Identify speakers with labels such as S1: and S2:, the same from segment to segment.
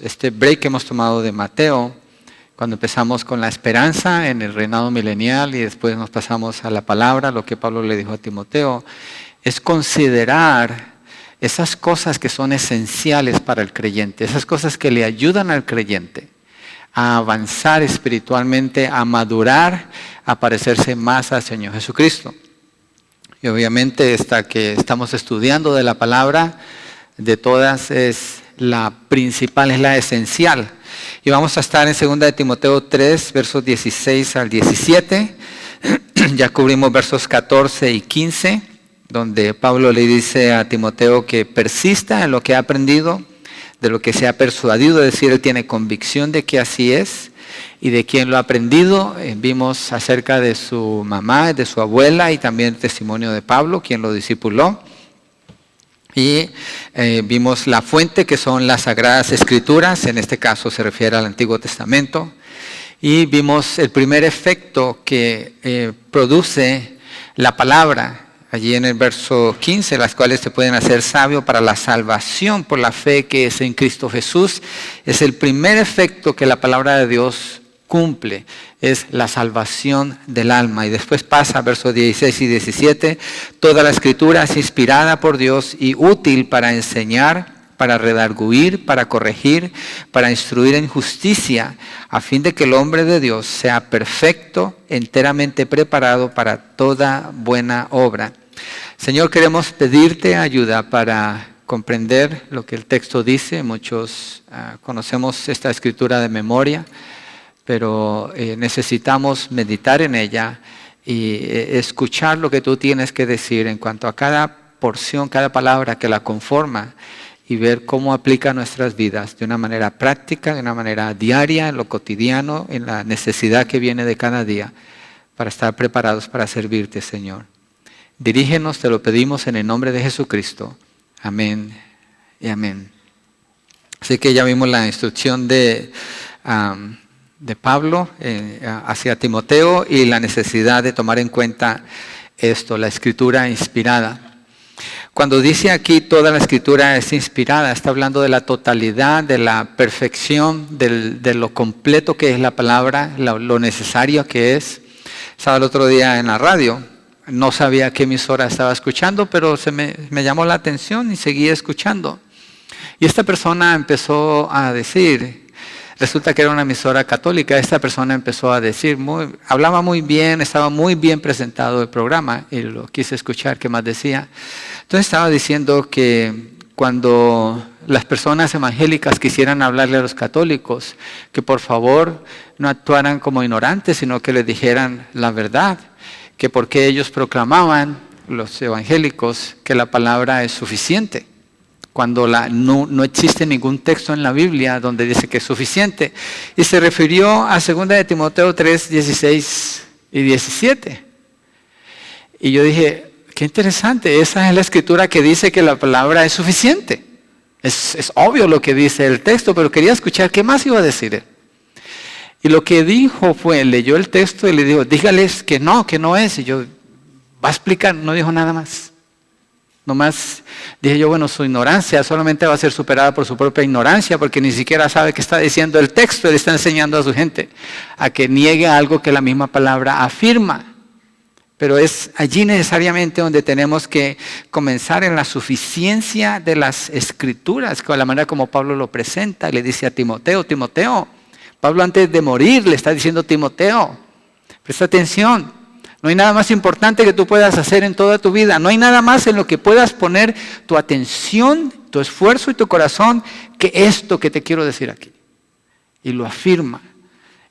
S1: este break que hemos tomado de Mateo, cuando empezamos con la esperanza en el reinado milenial y después nos pasamos a la palabra, lo que Pablo le dijo a Timoteo, es considerar esas cosas que son esenciales para el creyente, esas cosas que le ayudan al creyente a avanzar espiritualmente, a madurar, a parecerse más al Señor Jesucristo. Y obviamente esta que estamos estudiando de la palabra, de todas es la principal, es la esencial. Y vamos a estar en 2 de Timoteo 3, versos 16 al 17. Ya cubrimos versos 14 y 15, donde Pablo le dice a Timoteo que persista en lo que ha aprendido, de lo que se ha persuadido, es decir, él tiene convicción de que así es, y de quien lo ha aprendido. Vimos acerca de su mamá, de su abuela, y también el testimonio de Pablo, quien lo discipuló. Y vimos la fuente, que son las Sagradas Escrituras, en este caso se refiere al Antiguo Testamento. Y vimos el primer efecto que produce la palabra, allí en el verso 15, las cuales te pueden hacer sabio para la salvación por la fe que es en Cristo Jesús. Es el primer efecto que la palabra de Dios cumple, es la salvación del alma. Y después pasa a versos 16 y 17, toda la escritura es inspirada por Dios y útil para enseñar, para redarguir, para corregir, para instruir en justicia, a fin de que el hombre de Dios sea perfecto, enteramente preparado para toda buena obra. Señor, queremos pedirte ayuda para comprender lo que el texto dice. Muchos conocemos esta escritura de memoria, pero necesitamos meditar en ella y escuchar lo que tú tienes que decir en cuanto a cada porción, cada palabra que la conforma, y ver cómo aplica a nuestras vidas de una manera práctica, de una manera diaria, en lo cotidiano, en la necesidad que viene de cada día, para estar preparados para servirte, Señor. Dirígenos, te lo pedimos en el nombre de Jesucristo. Amén y amén. Así que ya vimos la instrucción de Pablo hacia Timoteo y la necesidad de tomar en cuenta esto, la escritura inspirada. Cuando dice aquí toda la escritura es inspirada, está hablando de la totalidad, de la perfección, de lo completo que es la palabra, lo necesario que es. Estaba el otro día en la radio, no sabía qué emisora estaba escuchando, pero me llamó la atención y seguía escuchando. Y esta persona empezó a decir, resulta que era una emisora católica, esta persona empezó a decir, hablaba muy bien, estaba muy bien presentado el programa, y lo quise escuchar, ¿qué más decía? Entonces estaba diciendo que cuando las personas evangélicas quisieran hablarle a los católicos, que por favor no actuaran como ignorantes, sino que les dijeran la verdad, que porque ellos proclamaban, los evangélicos, que la palabra es suficiente, cuando no existe ningún texto en la Biblia donde dice que es suficiente. Y se refirió a 2 de Timoteo 3, 16 y 17. Y yo dije, qué interesante, esa es la escritura que dice que la palabra es suficiente. Es obvio lo que dice el texto, pero quería escuchar qué más iba a decir él. Y lo que dijo fue, leyó el texto y le dijo, dígales que no es. Y yo, va a explicar, no dijo nada más. Nomás dije yo, bueno, su ignorancia solamente va a ser superada por su propia ignorancia, porque ni siquiera sabe qué está diciendo el texto. Él está enseñando a su gente a que niegue algo que la misma palabra afirma. Pero es allí necesariamente donde tenemos que comenzar en la suficiencia de las escrituras, con la manera como Pablo lo presenta. Le dice a Timoteo, Pablo antes de morir le está diciendo, Timoteo, presta atención. No hay nada más importante que tú puedas hacer en toda tu vida. No hay nada más en lo que puedas poner tu atención, tu esfuerzo y tu corazón que esto que te quiero decir aquí. Y lo afirma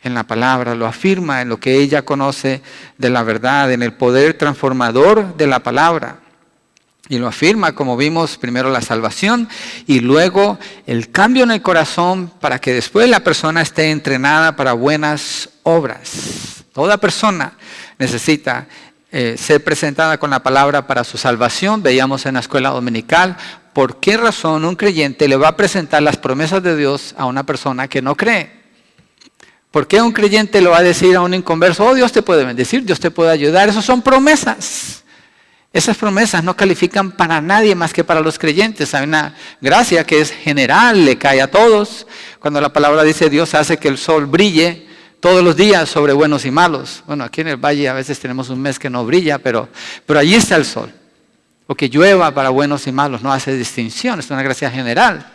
S1: en la palabra, lo afirma en lo que ella conoce de la verdad, en el poder transformador de la palabra. Y lo afirma, como vimos, primero la salvación y luego el cambio en el corazón para que después la persona esté entrenada para buenas obras. Toda persona necesita ser presentada con la palabra para su salvación. Veíamos en la escuela dominical por qué razón un creyente le va a presentar las promesas de Dios a una persona que no cree. ¿Por qué un creyente le va a decir a un inconverso, oh, Dios te puede bendecir, Dios te puede ayudar? Esas son promesas. Esas promesas no califican para nadie más que para los creyentes. Hay una gracia que es general, le cae a todos. Cuando la palabra dice Dios hace que el sol brille todos los días sobre buenos y malos. Bueno, aquí en el valle a veces tenemos un mes que no brilla, pero allí está el sol. O que llueva para buenos y malos, no hace distinción, es una gracia general.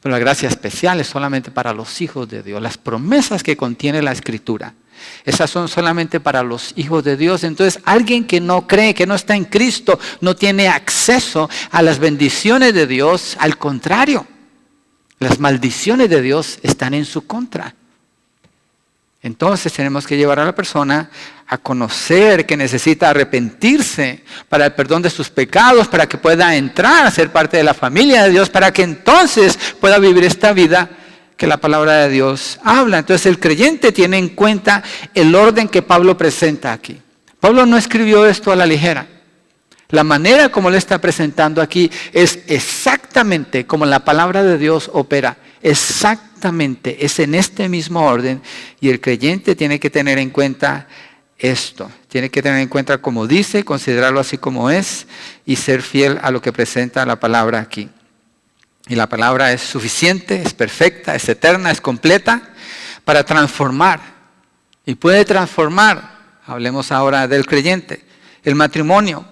S1: Pero la gracia especial es solamente para los hijos de Dios. Las promesas que contiene la Escritura, esas son solamente para los hijos de Dios. Entonces, alguien que no cree, que no está en Cristo, no tiene acceso a las bendiciones de Dios. Al contrario, las maldiciones de Dios están en su contra. Entonces tenemos que llevar a la persona a conocer que necesita arrepentirse para el perdón de sus pecados, para que pueda entrar a ser parte de la familia de Dios, para que entonces pueda vivir esta vida que la palabra de Dios habla. Entonces el creyente tiene en cuenta el orden que Pablo presenta aquí. Pablo no escribió esto a la ligera. La manera como lo está presentando aquí es exactamente como la palabra de Dios opera. Exactamente, es en este mismo orden. Y el creyente tiene que tener en cuenta esto. Tiene que tener en cuenta como dice, considerarlo así como es y ser fiel a lo que presenta la palabra aquí. Y la palabra es suficiente, es perfecta, es eterna, es completa para transformar. Y puede transformar, hablemos ahora del creyente, el matrimonio.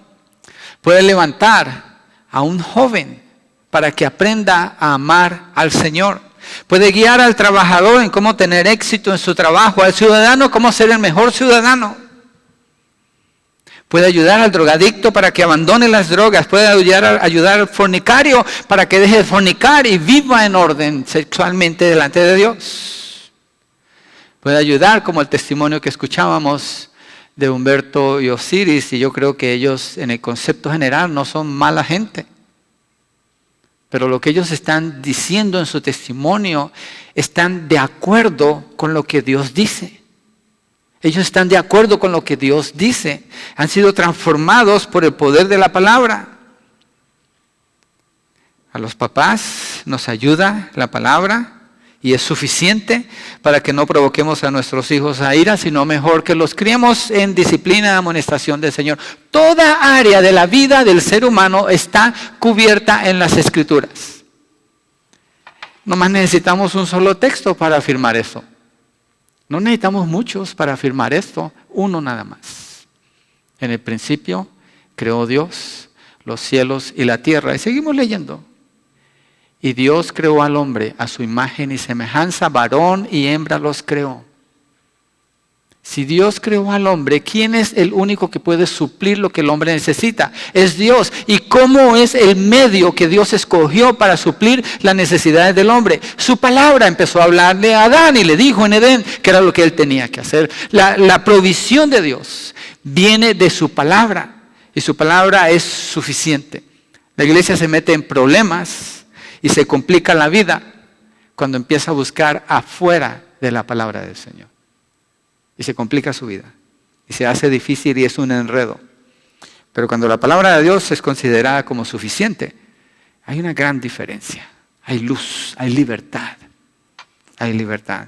S1: Puede levantar a un joven para que aprenda a amar al Señor. Puede guiar al trabajador en cómo tener éxito en su trabajo, al ciudadano cómo ser el mejor ciudadano. Puede ayudar al drogadicto para que abandone las drogas. Puede ayudar al fornicario para que deje de fornicar y viva en orden sexualmente delante de Dios. Puede ayudar, como el testimonio que escuchábamos de Humberto y Osiris, y yo creo que ellos en el concepto general no son mala gente. Pero lo que ellos están diciendo en su testimonio están de acuerdo con lo que Dios dice. Ellos están de acuerdo con lo que Dios dice. Han sido transformados por el poder de la palabra. A los papás nos ayuda la palabra y es suficiente para que no provoquemos a nuestros hijos a ira, sino mejor que los criemos en disciplina y amonestación del Señor. Toda área de la vida del ser humano está cubierta en las Escrituras. Nomás necesitamos un solo texto para afirmar eso. No necesitamos muchos para afirmar esto, uno nada más. En el principio creó Dios los cielos y la tierra. Y seguimos leyendo. Y Dios creó al hombre a su imagen y semejanza, varón y hembra los creó. Si Dios creó al hombre, ¿quién es el único que puede suplir lo que el hombre necesita? Es Dios. ¿Y cómo es el medio que Dios escogió para suplir las necesidades del hombre? Su palabra. Empezó a hablarle a Adán y le dijo en Edén que era lo que él tenía que hacer. La provisión de Dios viene de su palabra y su palabra es suficiente. La iglesia se mete en problemas y se complica la vida cuando empieza a buscar afuera de la palabra del Señor. Y se complica su vida. Y se hace difícil y es un enredo. Pero cuando la palabra de Dios es considerada como suficiente, hay una gran diferencia. Hay luz, hay libertad. Hay libertad.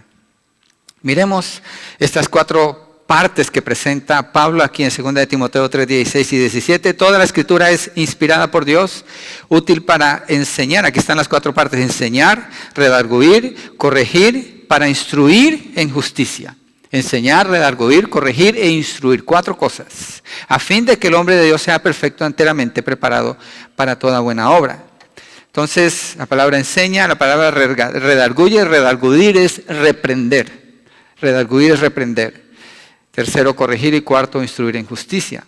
S1: Miremos estas 4 partes que presenta Pablo aquí en 2 de Timoteo 3, 16 y 17. Toda la Escritura es inspirada por Dios, útil para enseñar. Aquí están las 4 partes: enseñar, redarguir, corregir, para instruir en justicia. Enseñar, redarguir, corregir e instruir. 4 cosas. A fin de que el hombre de Dios sea perfecto, enteramente preparado para toda buena obra. Entonces, la palabra enseña, la palabra redarguye, redarguir es reprender. Redarguir es reprender. Tercero, corregir, y cuarto, instruir en justicia.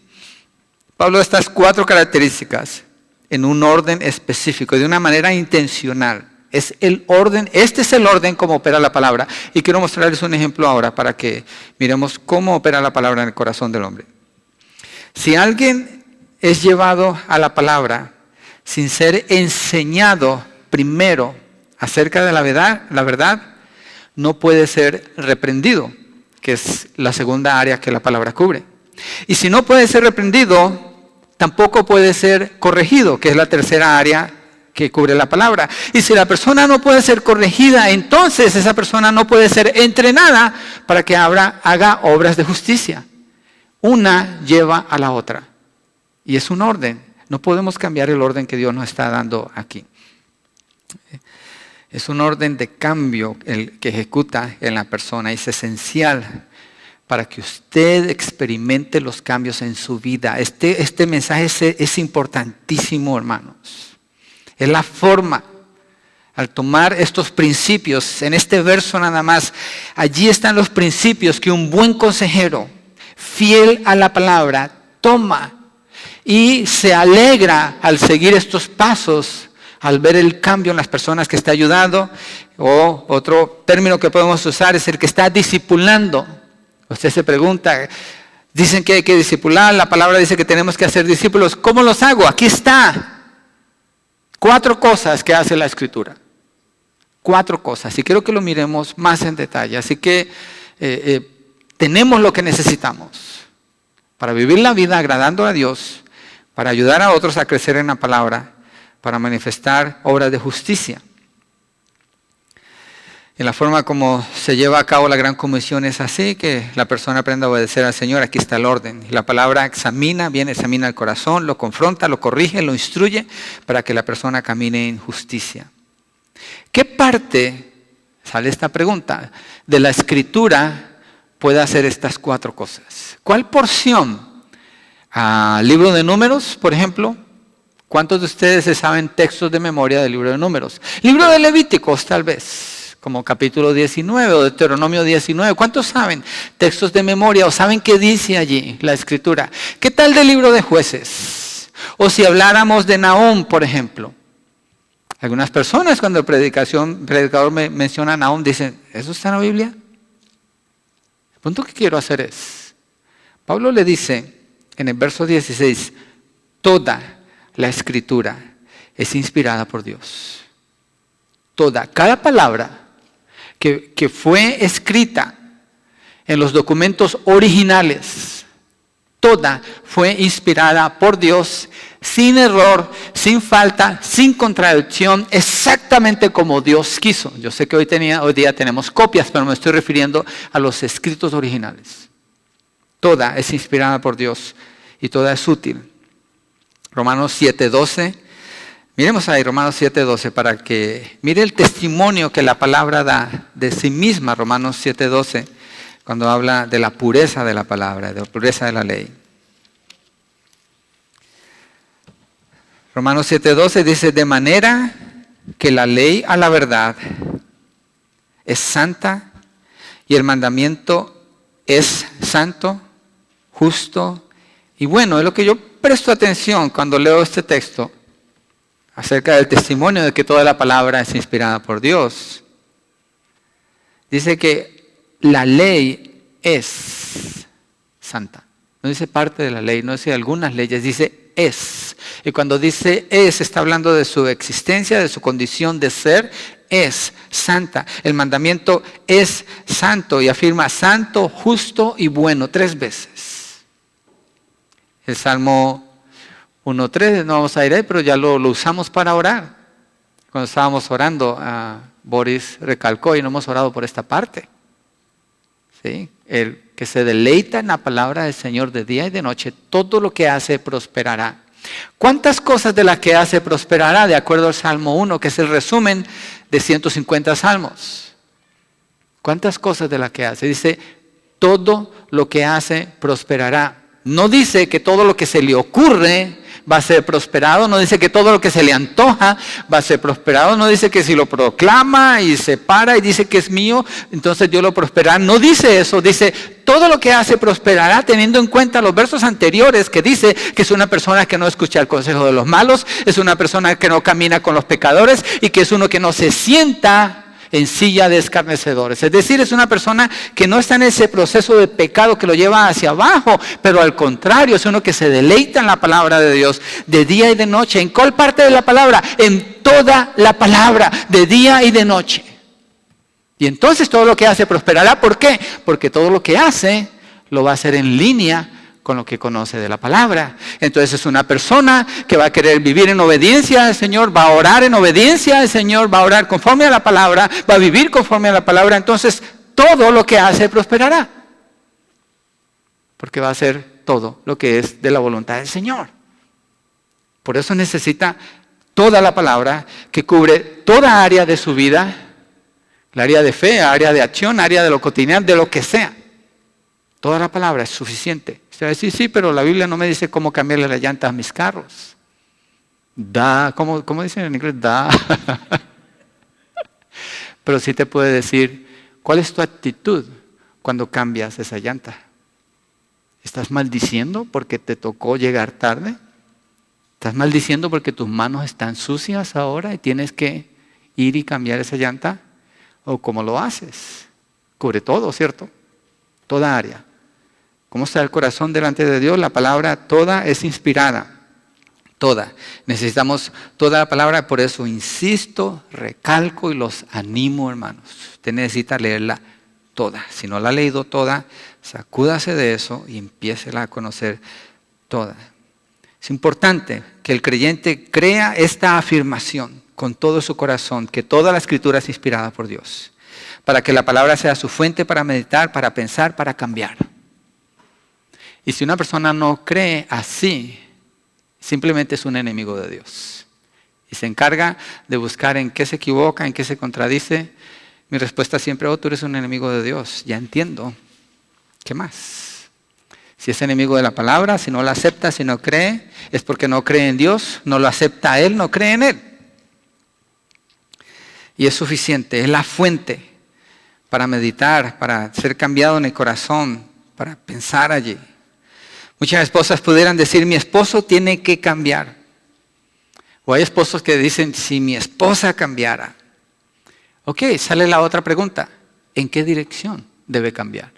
S1: Pablo da estas 4 características en un orden específico, de una manera intencional. Es el orden, este es el orden como opera la palabra. Y quiero mostrarles un ejemplo ahora para que miremos cómo opera la palabra en el corazón del hombre. Si alguien es llevado a la palabra sin ser enseñado primero acerca de la verdad, no puede ser reprendido, que es la segunda área que la palabra cubre. Y si no puede ser reprendido, tampoco puede ser corregido, que es la tercera área que cubre la palabra. Y si la persona no puede ser corregida, entonces esa persona no puede ser entrenada para que haga obras de justicia. Una lleva a la otra. Y es un orden. No podemos cambiar el orden que Dios nos está dando aquí. Es un orden de cambio el que ejecuta en la persona. Es esencial para que usted experimente los cambios en su vida. Este mensaje es importantísimo, hermanos. Es la forma. Al tomar estos principios, en este verso nada más, allí están los principios que un buen consejero, fiel a la palabra, toma y se alegra al seguir estos pasos, al ver el cambio en las personas que está ayudando. O otro término que podemos usar es el que está discipulando. Usted se pregunta, dicen que hay que discipular, la palabra dice que tenemos que hacer discípulos. ¿Cómo los hago? Aquí está. 4 cosas que hace la Escritura. 4 cosas. Y quiero que lo miremos más en detalle. Así que tenemos lo que necesitamos para vivir la vida agradando a Dios, para ayudar a otros a crecer en la palabra, para manifestar obras de justicia. En la forma como se lleva a cabo la gran comisión es así, que la persona aprenda a obedecer al Señor. Aquí está el orden. Y la palabra examina el corazón, lo confronta, lo corrige, lo instruye para que la persona camine en justicia. ¿Qué parte, sale esta pregunta, de la Escritura puede hacer estas 4 cosas? ¿Cuál porción? Libro de Números, por ejemplo. ¿Cuántos de ustedes se saben textos de memoria del libro de Números? Libro de Levíticos, tal vez, como capítulo 19 o Deuteronomio 19. ¿Cuántos saben textos de memoria o saben qué dice allí la Escritura? ¿Qué tal del libro de Jueces? O si habláramos de Nahum, por ejemplo. Algunas personas cuando el predicador menciona a Nahum dicen, ¿eso está en la Biblia? El punto que quiero hacer es, Pablo le dice en el verso 16, toda la Escritura es inspirada por Dios. Toda, cada palabra que fue escrita en los documentos originales, toda fue inspirada por Dios, sin error, sin falta, sin contradicción, exactamente como Dios quiso. Yo sé que hoy día tenemos copias, pero me estoy refiriendo a los escritos originales. Toda es inspirada por Dios y toda es útil. Romanos 7:12. Miremos ahí Romanos 7:12 para que mire el testimonio que la palabra da de sí misma. Romanos 7:12, cuando habla de la pureza de la palabra, de la pureza de la ley. Romanos 7:12 dice, de manera que la ley a la verdad es santa y el mandamiento es santo, justo y bueno. Es lo que yo presto atención cuando leo este texto acerca del testimonio de que toda la palabra es inspirada por Dios. Dice que la ley es santa. No dice parte de la ley, no dice algunas leyes, dice es. Y cuando dice es, está hablando de su existencia, de su condición de ser, es santa. El mandamiento es santo y afirma santo, justo y bueno 3 veces. El Salmo 1:3, no vamos a ir ahí, pero ya lo usamos para orar. Cuando estábamos orando, Boris recalcó y no hemos orado por esta parte. ¿Sí? El que se deleita en la palabra del Señor de día y de noche, todo lo que hace prosperará. ¿Cuántas cosas de las que hace prosperará? De acuerdo al Salmo 1, que es el resumen de 150 salmos. ¿Cuántas cosas de las que hace? Dice, todo lo que hace prosperará. No dice que todo lo que se le ocurre va a ser prosperado, no dice que todo lo que se le antoja va a ser prosperado, no dice que si lo proclama y se para y dice que es mío, entonces Dios lo prosperará. No dice eso, dice todo lo que hace prosperará, teniendo en cuenta los versos anteriores que dice que es una persona que no escucha el consejo de los malos, es una persona que no camina con los pecadores y que es uno que no se sienta en silla de escarnecedores. Es decir, es una persona que no está en ese proceso de pecado que lo lleva hacia abajo, pero al contrario, es uno que se deleita en la palabra de Dios, de día y de noche. ¿En cuál parte de la palabra? En toda la palabra, de día y de noche. Y entonces todo lo que hace prosperará. ¿Por qué? Porque todo lo que hace lo va a hacer en línea con lo que conoce de la palabra. Entonces es una persona que va a querer vivir en obediencia al Señor, va a orar en obediencia al Señor, va a orar conforme a la palabra, va a vivir conforme a la palabra. Entonces todo lo que hace prosperará, porque va a hacer todo lo que es de la voluntad del Señor. Por eso necesita toda la palabra que cubre toda área de su vida, el área de fe, área de acción, área de lo cotidiano, de lo que sea. Toda la palabra es suficiente. Usted va a decir, sí, pero la Biblia no me dice cómo cambiarle las llantas a mis carros. ¿Cómo dicen en inglés? Pero sí te puede decir, ¿cuál es tu actitud cuando cambias esa llanta? ¿Estás maldiciendo porque te tocó llegar tarde? ¿Estás maldiciendo porque tus manos están sucias ahora y tienes que ir y cambiar esa llanta? ¿O cómo lo haces? Cubre todo, ¿cierto? Toda área. ¿Cómo está el corazón delante de Dios? La palabra toda es inspirada. Toda. Necesitamos toda la palabra, por eso insisto, recalco y los animo, hermanos. Usted necesita leerla toda. Si no la ha leído toda, sacúdase de eso y empiécela a conocer toda. Es importante que el creyente crea esta afirmación con todo su corazón, que toda la Escritura es inspirada por Dios, para que la palabra sea su fuente para meditar, para pensar, para cambiar. Y si una persona no cree así, simplemente es un enemigo de Dios. Y se encarga de buscar en qué se equivoca, en qué se contradice. Mi respuesta siempre, tú eres un enemigo de Dios. Ya entiendo. ¿Qué más? Si es enemigo de la palabra, si no la acepta, si no cree, es porque no cree en Dios, no lo acepta a Él, no cree en Él. Y es suficiente, es la fuente para meditar, para ser cambiado en el corazón, para pensar allí. Muchas esposas pudieran decir, mi esposo tiene que cambiar. O hay esposos que dicen, si mi esposa cambiara. Ok, sale la otra pregunta, ¿en qué dirección debe cambiar?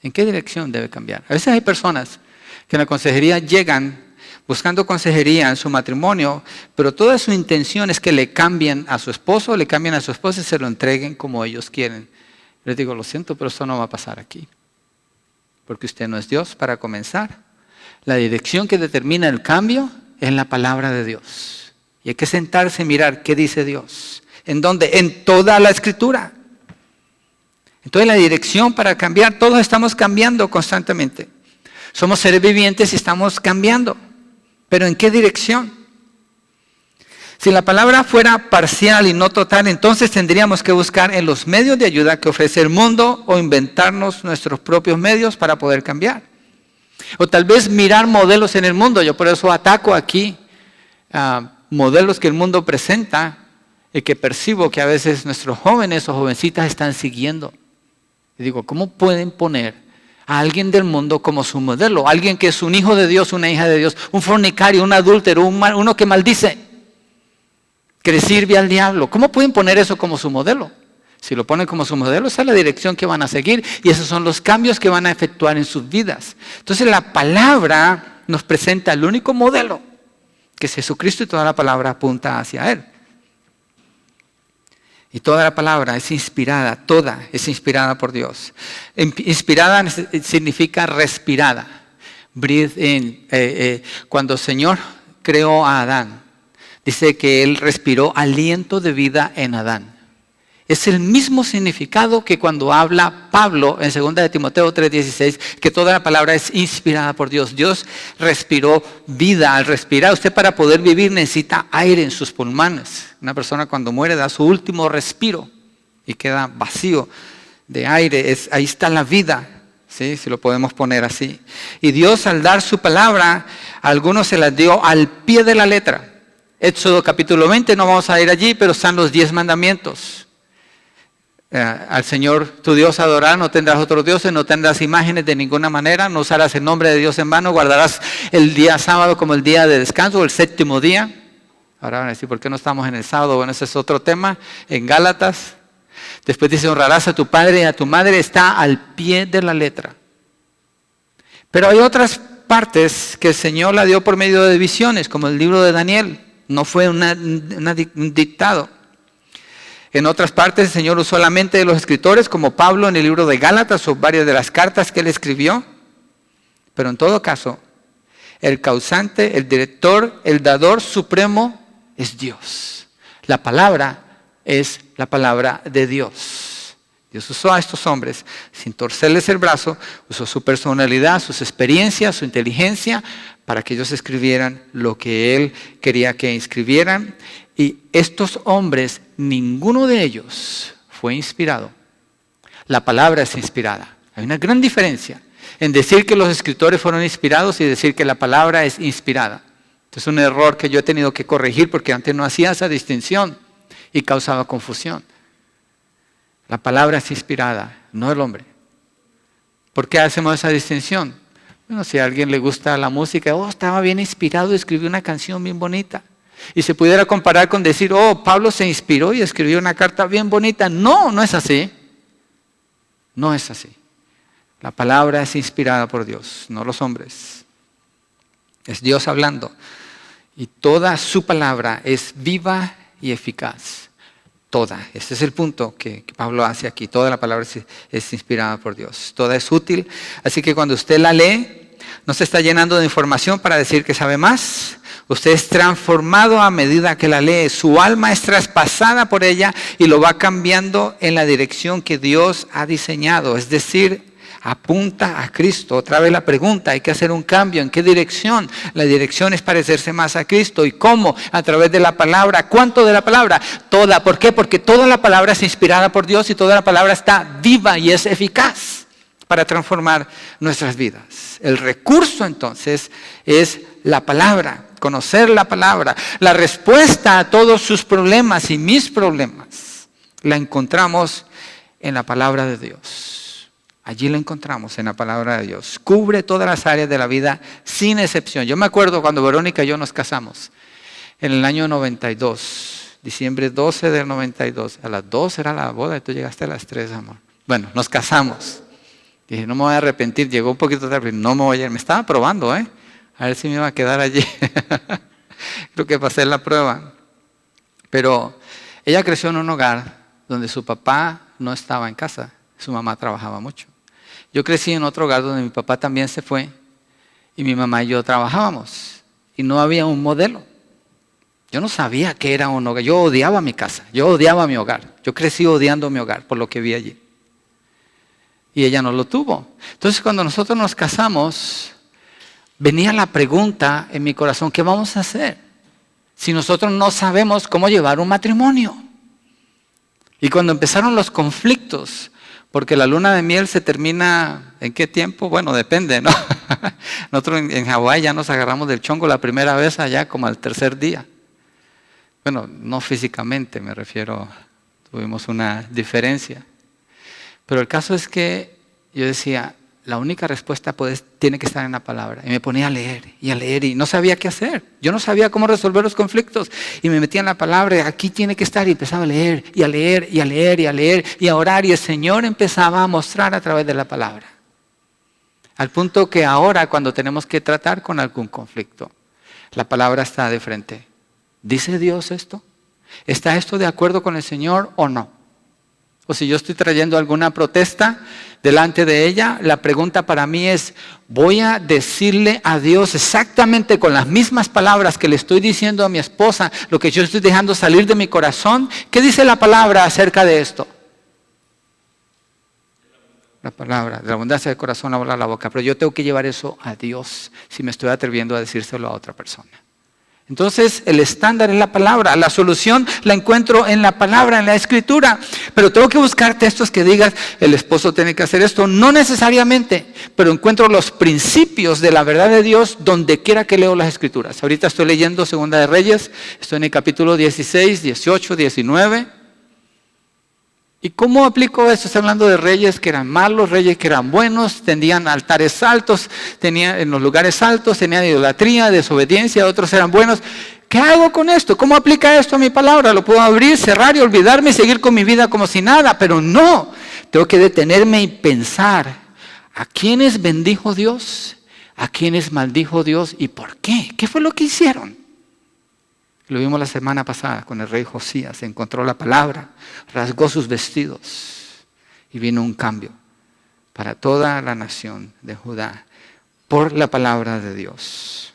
S1: ¿En qué dirección debe cambiar? A veces hay personas que en la consejería llegan buscando consejería en su matrimonio, pero toda su intención es que le cambien a su esposo, le cambien a su esposa y se lo entreguen como ellos quieren. Les digo, lo siento, pero eso no va a pasar aquí. Porque usted no es Dios para comenzar. La dirección que determina el cambio es la palabra de Dios. Y hay que sentarse y mirar qué dice Dios. ¿En dónde? En toda la Escritura. Entonces la dirección para cambiar, todos estamos cambiando constantemente. Somos seres vivientes y estamos cambiando. ¿Pero en qué dirección? Si la palabra fuera parcial y no total, entonces tendríamos que buscar en los medios de ayuda que ofrece el mundo o inventarnos nuestros propios medios para poder cambiar. O tal vez mirar modelos en el mundo. Yo por eso ataco aquí modelos que el mundo presenta y que percibo que a veces nuestros jóvenes o jovencitas están siguiendo. Y digo, ¿cómo pueden poner a alguien del mundo como su modelo? Alguien que es un hijo de Dios, una hija de Dios, un fornicario, un adúltero, uno que maldice, que le sirve al diablo. ¿Cómo pueden poner eso como su modelo? Si lo ponen como su modelo, esa es la dirección que van a seguir y esos son los cambios que van a efectuar en sus vidas. Entonces la palabra nos presenta el único modelo, que es Jesucristo, y toda la palabra apunta hacia Él. Y toda la palabra es inspirada, toda es inspirada por Dios. Inspirada significa respirada. Breathe in. Cuando el Señor creó a Adán, dice que Él respiró aliento de vida en Adán. Es el mismo significado que cuando habla Pablo en 2 de Timoteo 3:16, que toda la palabra es inspirada por Dios. Dios respiró vida. Al respirar, usted para poder vivir necesita aire en sus pulmones. Una persona cuando muere da su último respiro y queda vacío de aire. Ahí está la vida, ¿sí? Si lo podemos poner así. Y Dios, al dar su palabra, a algunos se las dio al pie de la letra. Éxodo capítulo 20, no vamos a ir allí, pero están los 10 mandamientos. Al Señor tu Dios adorar, no tendrás otros dioses, no tendrás imágenes de ninguna manera, no usarás el nombre de Dios en vano, guardarás el día sábado como el día de descanso, el séptimo día. Ahora van a decir, ¿por qué no estamos en el sábado? Bueno, ese es otro tema, en Gálatas. Después dice, honrarás a tu padre y a tu madre, está al pie de la letra. Pero hay otras partes que el Señor la dio por medio de visiones, como el libro de Daniel, no fue un dictado. En otras partes el Señor usó la mente de los escritores, como Pablo en el libro de Gálatas o varias de las cartas que él escribió. Pero en todo caso, el causante, el director, el dador supremo es Dios. La palabra es la palabra de Dios. Dios usó a estos hombres sin torcerles el brazo, usó su personalidad, sus experiencias, su inteligencia, para que ellos escribieran lo que Él quería que escribieran. Y estos hombres, ninguno de ellos fue inspirado. La palabra es inspirada. Hay una gran diferencia en decir que los escritores fueron inspirados y decir que la palabra es inspirada. Es un error que yo he tenido que corregir porque antes no hacía esa distinción y causaba confusión. La palabra es inspirada, no el hombre. ¿Por qué hacemos esa distinción? Bueno, si a alguien le gusta la música, estaba bien inspirado y escribió una canción bien bonita. Y se pudiera comparar con decir, Pablo se inspiró y escribió una carta bien bonita. No, no es así. No es así. La palabra es inspirada por Dios, no los hombres. Es Dios hablando. Y toda su palabra es viva y eficaz. Toda. Este es el punto que Pablo hace aquí. Toda la palabra es inspirada por Dios. Toda es útil. Así que cuando usted la lee, no se está llenando de información para decir que sabe más. Usted es transformado a medida que la lee. Su alma es traspasada por ella y lo va cambiando en la dirección que Dios ha diseñado. Es decir, apunta a Cristo. Otra vez la pregunta, hay que hacer un cambio. ¿En qué dirección? La dirección es parecerse más a Cristo. ¿Y cómo? A través de la palabra. ¿Cuánto de la palabra? Toda. ¿Por qué? Porque toda la palabra es inspirada por Dios y toda la palabra está viva y es eficaz para transformar nuestras vidas. El recurso entonces es la palabra, conocer la palabra. La respuesta a todos sus problemas y mis problemas la encontramos en la palabra de Dios. Allí la encontramos en la palabra de Dios. Cubre todas las áreas de la vida sin excepción. Yo me acuerdo cuando Verónica y yo nos casamos en el año 92, diciembre 12 del 92. A las 2 era la boda y tú llegaste a las 3, amor. Bueno, nos casamos. Dije, no me voy a arrepentir. Llegó un poquito tarde, no me voy a ir. Me estaba probando, a ver si me iba a quedar allí. Creo que pasé la prueba. Pero ella creció en un hogar donde su papá no estaba en casa. Su mamá trabajaba mucho. Yo crecí en otro hogar donde mi papá también se fue y mi mamá y yo trabajábamos y no había un modelo. Yo no sabía qué era un hogar. Yo odiaba mi casa, yo odiaba mi hogar. Yo crecí odiando mi hogar por lo que vi allí. Y ella no lo tuvo. Entonces cuando nosotros nos casamos, venía la pregunta en mi corazón, ¿qué vamos a hacer si nosotros no sabemos cómo llevar un matrimonio? Y cuando empezaron los conflictos, porque la luna de miel se termina, ¿en qué tiempo? Bueno, depende, ¿no? Nosotros en Hawái ya nos agarramos del chongo la primera vez allá como al tercer día. Bueno, no físicamente me refiero, tuvimos una diferencia. Pero el caso es que yo decía, la única respuesta tiene que estar en la palabra. Y me ponía a leer y no sabía qué hacer. Yo no sabía cómo resolver los conflictos. Y me metía en la palabra, aquí tiene que estar. Y empezaba a leer y a leer y a leer y a leer y a orar. Y el Señor empezaba a mostrar a través de la palabra. Al punto que ahora cuando tenemos que tratar con algún conflicto, la palabra está de frente. ¿Dice Dios esto? ¿Está esto de acuerdo con el Señor o no? O si yo estoy trayendo alguna protesta delante de ella, la pregunta para mí es, ¿voy a decirle a Dios exactamente con las mismas palabras que le estoy diciendo a mi esposa, lo que yo estoy dejando salir de mi corazón? ¿Qué dice la palabra acerca de esto? La palabra, de la abundancia del corazón habla la boca, pero yo tengo que llevar eso a Dios si me estoy atreviendo a decírselo a otra persona. Entonces el estándar es la palabra, la solución la encuentro en la palabra, en la escritura, pero tengo que buscar textos que digan el esposo tiene que hacer esto, no necesariamente, pero encuentro los principios de la verdad de Dios donde quiera que leo las escrituras. Ahorita estoy leyendo Segunda de Reyes, estoy en el capítulo 16, 18, 19. ¿Y cómo aplico esto? Estoy hablando de reyes que eran malos, reyes que eran buenos, tenían altares altos, tenían en los lugares altos, tenían idolatría, desobediencia, otros eran buenos. ¿Qué hago con esto? ¿Cómo aplica esto a mi palabra? Lo puedo abrir, cerrar y olvidarme y seguir con mi vida como si nada, pero no. Tengo que detenerme y pensar, ¿a quiénes bendijo Dios? ¿A quiénes maldijo Dios? ¿Y por qué? ¿Qué fue lo que hicieron? Lo vimos la semana pasada con el rey Josías. Encontró la palabra, rasgó sus vestidos y vino un cambio para toda la nación de Judá por la palabra de Dios.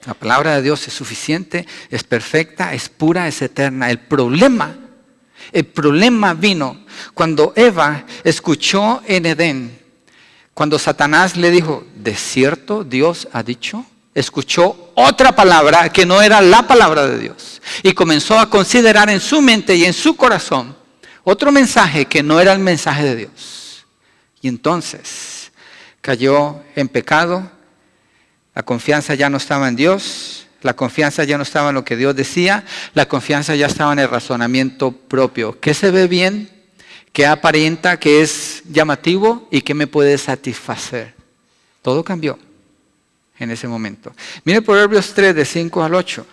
S1: La palabra de Dios es suficiente, es perfecta, es pura, es eterna. El problema El problema vino cuando Eva escuchó en Edén, cuando Satanás le dijo, ¿de cierto Dios ha dicho? Escuchó otra palabra que no era la palabra de Dios. Y comenzó a considerar en su mente y en su corazón otro mensaje que no era el mensaje de Dios. Y entonces cayó en pecado. La confianza ya no estaba en Dios. La confianza ya no estaba en lo que Dios decía. La confianza ya estaba en el razonamiento propio. ¿Qué se ve bien? ¿Qué aparenta? ¿Qué es llamativo? ¿Y qué me puede satisfacer? Todo cambió en ese momento. Mire Proverbios 3, de 5 al 8.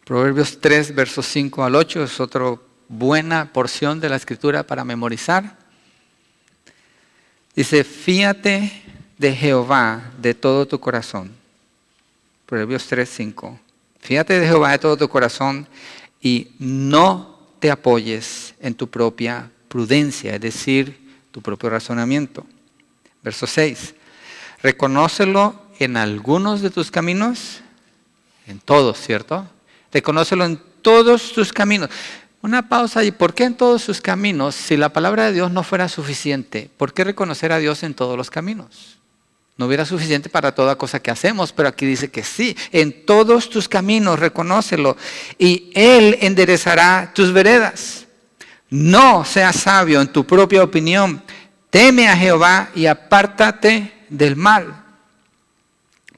S1: Proverbios 3, versos 5 al 8 es otra buena porción de la Escritura para memorizar. Dice, fíate de Jehová de todo tu corazón. Proverbios 3, 5. Fíate de Jehová de todo tu corazón y no te apoyes en tu propia prudencia, es decir, tu propio razonamiento. Verso 6. Reconócelo en algunos de tus caminos, en todos, ¿cierto? Reconócelo en todos tus caminos. Una pausa y ¿por qué en todos sus caminos? Si la palabra de Dios no fuera suficiente, ¿por qué reconocer a Dios en todos los caminos? No hubiera suficiente para toda cosa que hacemos, pero aquí dice que sí. En todos tus caminos reconócelo y Él enderezará tus veredas. No seas sabio en tu propia opinión. Teme a Jehová y apártate del mal,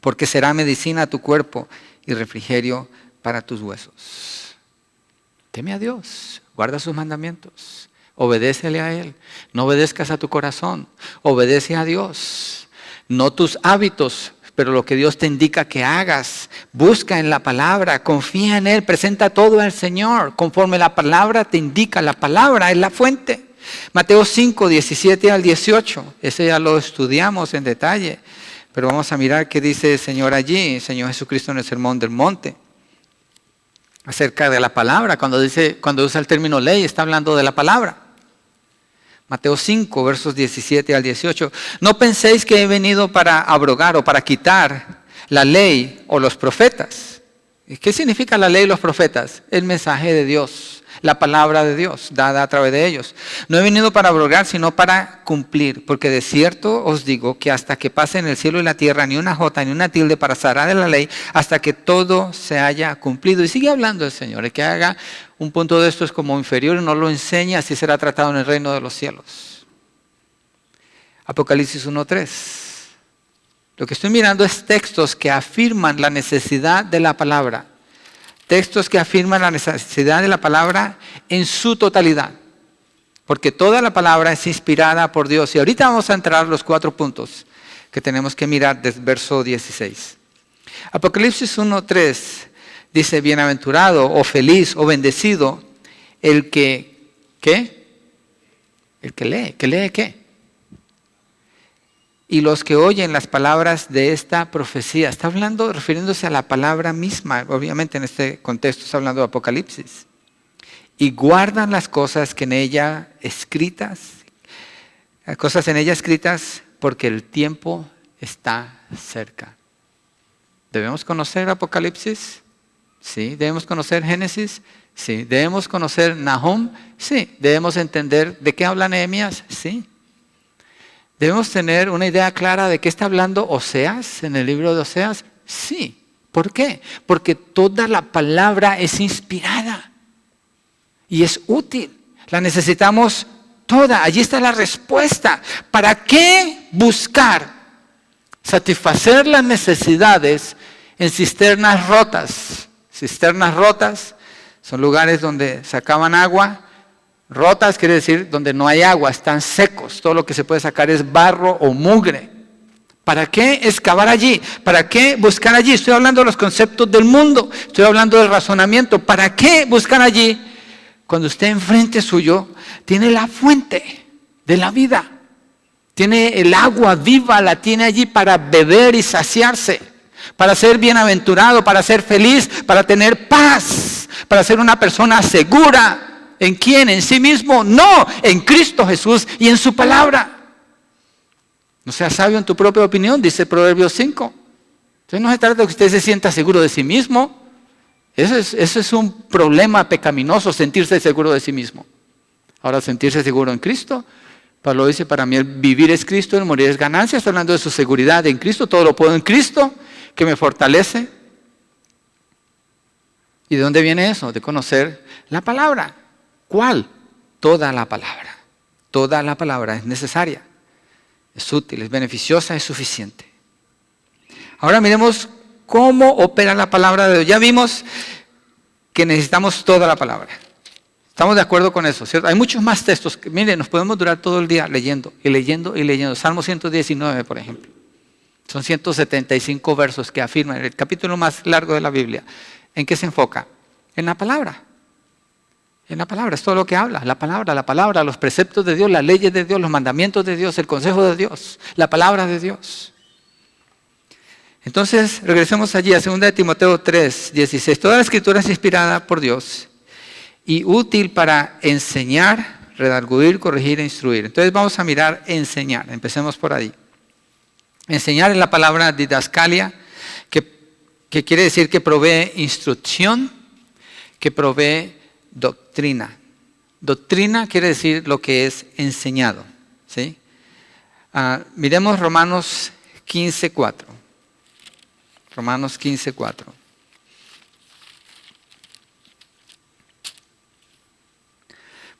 S1: porque será medicina a tu cuerpo y refrigerio para tus huesos. Teme a Dios, guarda sus mandamientos, obedécele a Él. No obedezcas a tu corazón, obedece a Dios. No tus hábitos, pero lo que Dios te indica que hagas. Busca en la palabra, confía en Él, presenta todo al Señor. Conforme la palabra te indica, la palabra es la fuente. Mateo 5, 17 al 18, ese ya lo estudiamos en detalle, pero vamos a mirar qué dice el Señor allí, el Señor Jesucristo en el Sermón del Monte, acerca de la palabra. Cuando usa el término ley, está hablando de la palabra. Mateo 5, versos 17 al 18. No penséis que he venido para abrogar o para quitar la ley o los profetas. ¿Qué significa la ley y los profetas? El mensaje de Dios, la palabra de Dios dada a través de ellos. No he venido para abrogar, sino para cumplir. Porque de cierto os digo que hasta que pasen el cielo y la tierra, ni una jota ni una tilde pasará de la ley, hasta que todo se haya cumplido. Y sigue hablando el Señor. El que haga un punto de esto es como inferior y no lo enseña, así será tratado en el reino de los cielos. Apocalipsis 1:3. Lo que estoy mirando es textos que afirman la necesidad de la palabra. Textos que afirman la necesidad de la palabra en su totalidad. Porque toda la palabra es inspirada por Dios. Y ahorita vamos a entrar a los 4 puntos que tenemos que mirar desde verso 16. Apocalipsis 1:3 dice, bienaventurado o feliz o bendecido el que, ¿qué? El que lee. ¿Que lee qué? Y los que oyen las palabras de esta profecía. Está hablando, refiriéndose a la palabra misma. Obviamente en este contexto está hablando de Apocalipsis. Y guardan las cosas que en ella escritas. Las cosas en ella escritas porque el tiempo está cerca. ¿Debemos conocer Apocalipsis? Sí. ¿Debemos conocer Génesis? Sí. ¿Debemos conocer Nahum? Sí. ¿Debemos entender de qué habla Nehemías? Sí. ¿Debemos tener una idea clara de qué está hablando Oseas en el libro de Oseas? Sí. ¿Por qué? Porque toda la palabra es inspirada y es útil. La necesitamos toda. Allí está la respuesta. ¿Para qué buscar satisfacer las necesidades en cisternas rotas? Cisternas rotas son lugares donde sacaban agua. Rotas quiere decir donde no hay agua, están secos. Todo lo que se puede sacar es barro o mugre. ¿Para qué excavar allí? ¿Para qué buscar allí? Estoy hablando de los conceptos del mundo. Estoy hablando del razonamiento. ¿Para qué buscar allí? Cuando usted enfrente suyo tiene la fuente de la vida. Tiene el agua viva, la tiene allí para beber y saciarse. Para ser bienaventurado, para ser feliz, para tener paz. Para ser una persona segura. ¿En quién? ¿En sí mismo? No, en Cristo Jesús y en su palabra. No seas sabio en tu propia opinión, dice Proverbios 5. Entonces no se trata de que usted se sienta seguro de sí mismo. Eso es un problema pecaminoso, sentirse seguro de sí mismo. Ahora, sentirse seguro en Cristo, Pablo dice, para mí el vivir es Cristo, el morir es ganancia. Está hablando de su seguridad en Cristo, todo lo puedo en Cristo, que me fortalece. ¿Y de dónde viene eso? De conocer la palabra. ¿Cuál? Toda la palabra. Toda la palabra es necesaria, es útil, es beneficiosa, es suficiente. Ahora miremos cómo opera la palabra de Dios. Ya vimos que necesitamos toda la palabra. Estamos de acuerdo con eso, ¿cierto? Hay muchos más textos. Miren, nos podemos durar todo el día leyendo y leyendo y leyendo. Salmo 119, por ejemplo. Son 175 versos que afirman, el capítulo más largo de la Biblia. ¿En qué se enfoca? En la palabra. En la palabra, es todo lo que habla. La palabra, los preceptos de Dios, las leyes de Dios, los mandamientos de Dios, el consejo de Dios, la palabra de Dios. Entonces, regresemos allí a 2 Timoteo 3, 16. Toda la escritura es inspirada por Dios y útil para enseñar, redarguir, corregir e instruir. Entonces vamos a mirar enseñar. Empecemos por ahí. Enseñar es la palabra didascalia, que quiere decir que provee instrucción, que provee doctrina. Doctrina quiere decir lo que es enseñado, ¿sí? Miremos Romanos 15:4. Romanos 15:4.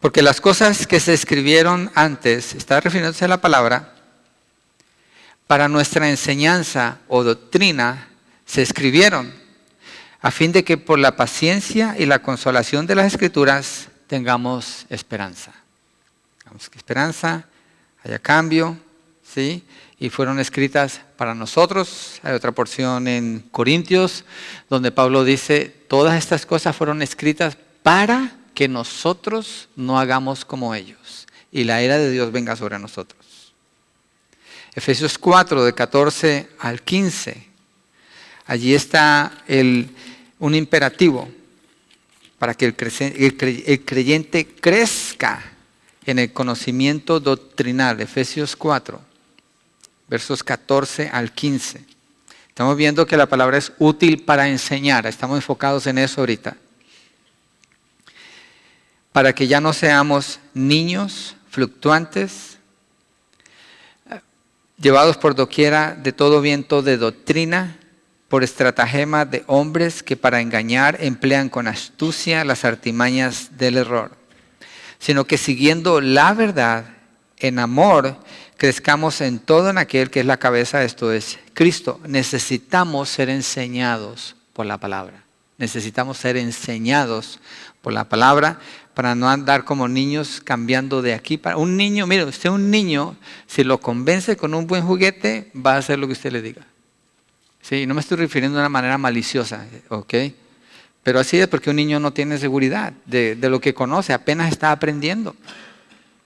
S1: Porque las cosas que se escribieron antes, está refiriéndose a la palabra, para nuestra enseñanza o doctrina se escribieron, a fin de que por la paciencia y la consolación de las Escrituras tengamos esperanza. Digamos que esperanza, haya cambio, ¿sí? Y fueron escritas para nosotros. Hay otra porción en Corintios donde Pablo dice, todas estas cosas fueron escritas para que nosotros no hagamos como ellos y la ira de Dios venga sobre nosotros. Efesios 4, de 14 al 15. Allí está un imperativo para que el creyente crezca en el conocimiento doctrinal. Efesios 4, versos 14 al 15. Estamos viendo que la palabra es útil para enseñar. Estamos enfocados en eso ahorita. Para que ya no seamos niños fluctuantes, llevados por doquiera de todo viento de doctrina, por estratagema de hombres que para engañar emplean con astucia las artimañas del error, sino que siguiendo la verdad, en amor, crezcamos en todo en aquel que es la cabeza, esto es Cristo. Necesitamos ser enseñados por la palabra. Necesitamos ser enseñados por la palabra para no andar como niños cambiando de aquí para... Un niño, mire, usted un niño, si lo convence con un buen juguete, va a hacer lo que usted le diga. Sí, no me estoy refiriendo de una manera maliciosa, ¿ok? Pero así es porque un niño no tiene seguridad de lo que conoce, apenas está aprendiendo.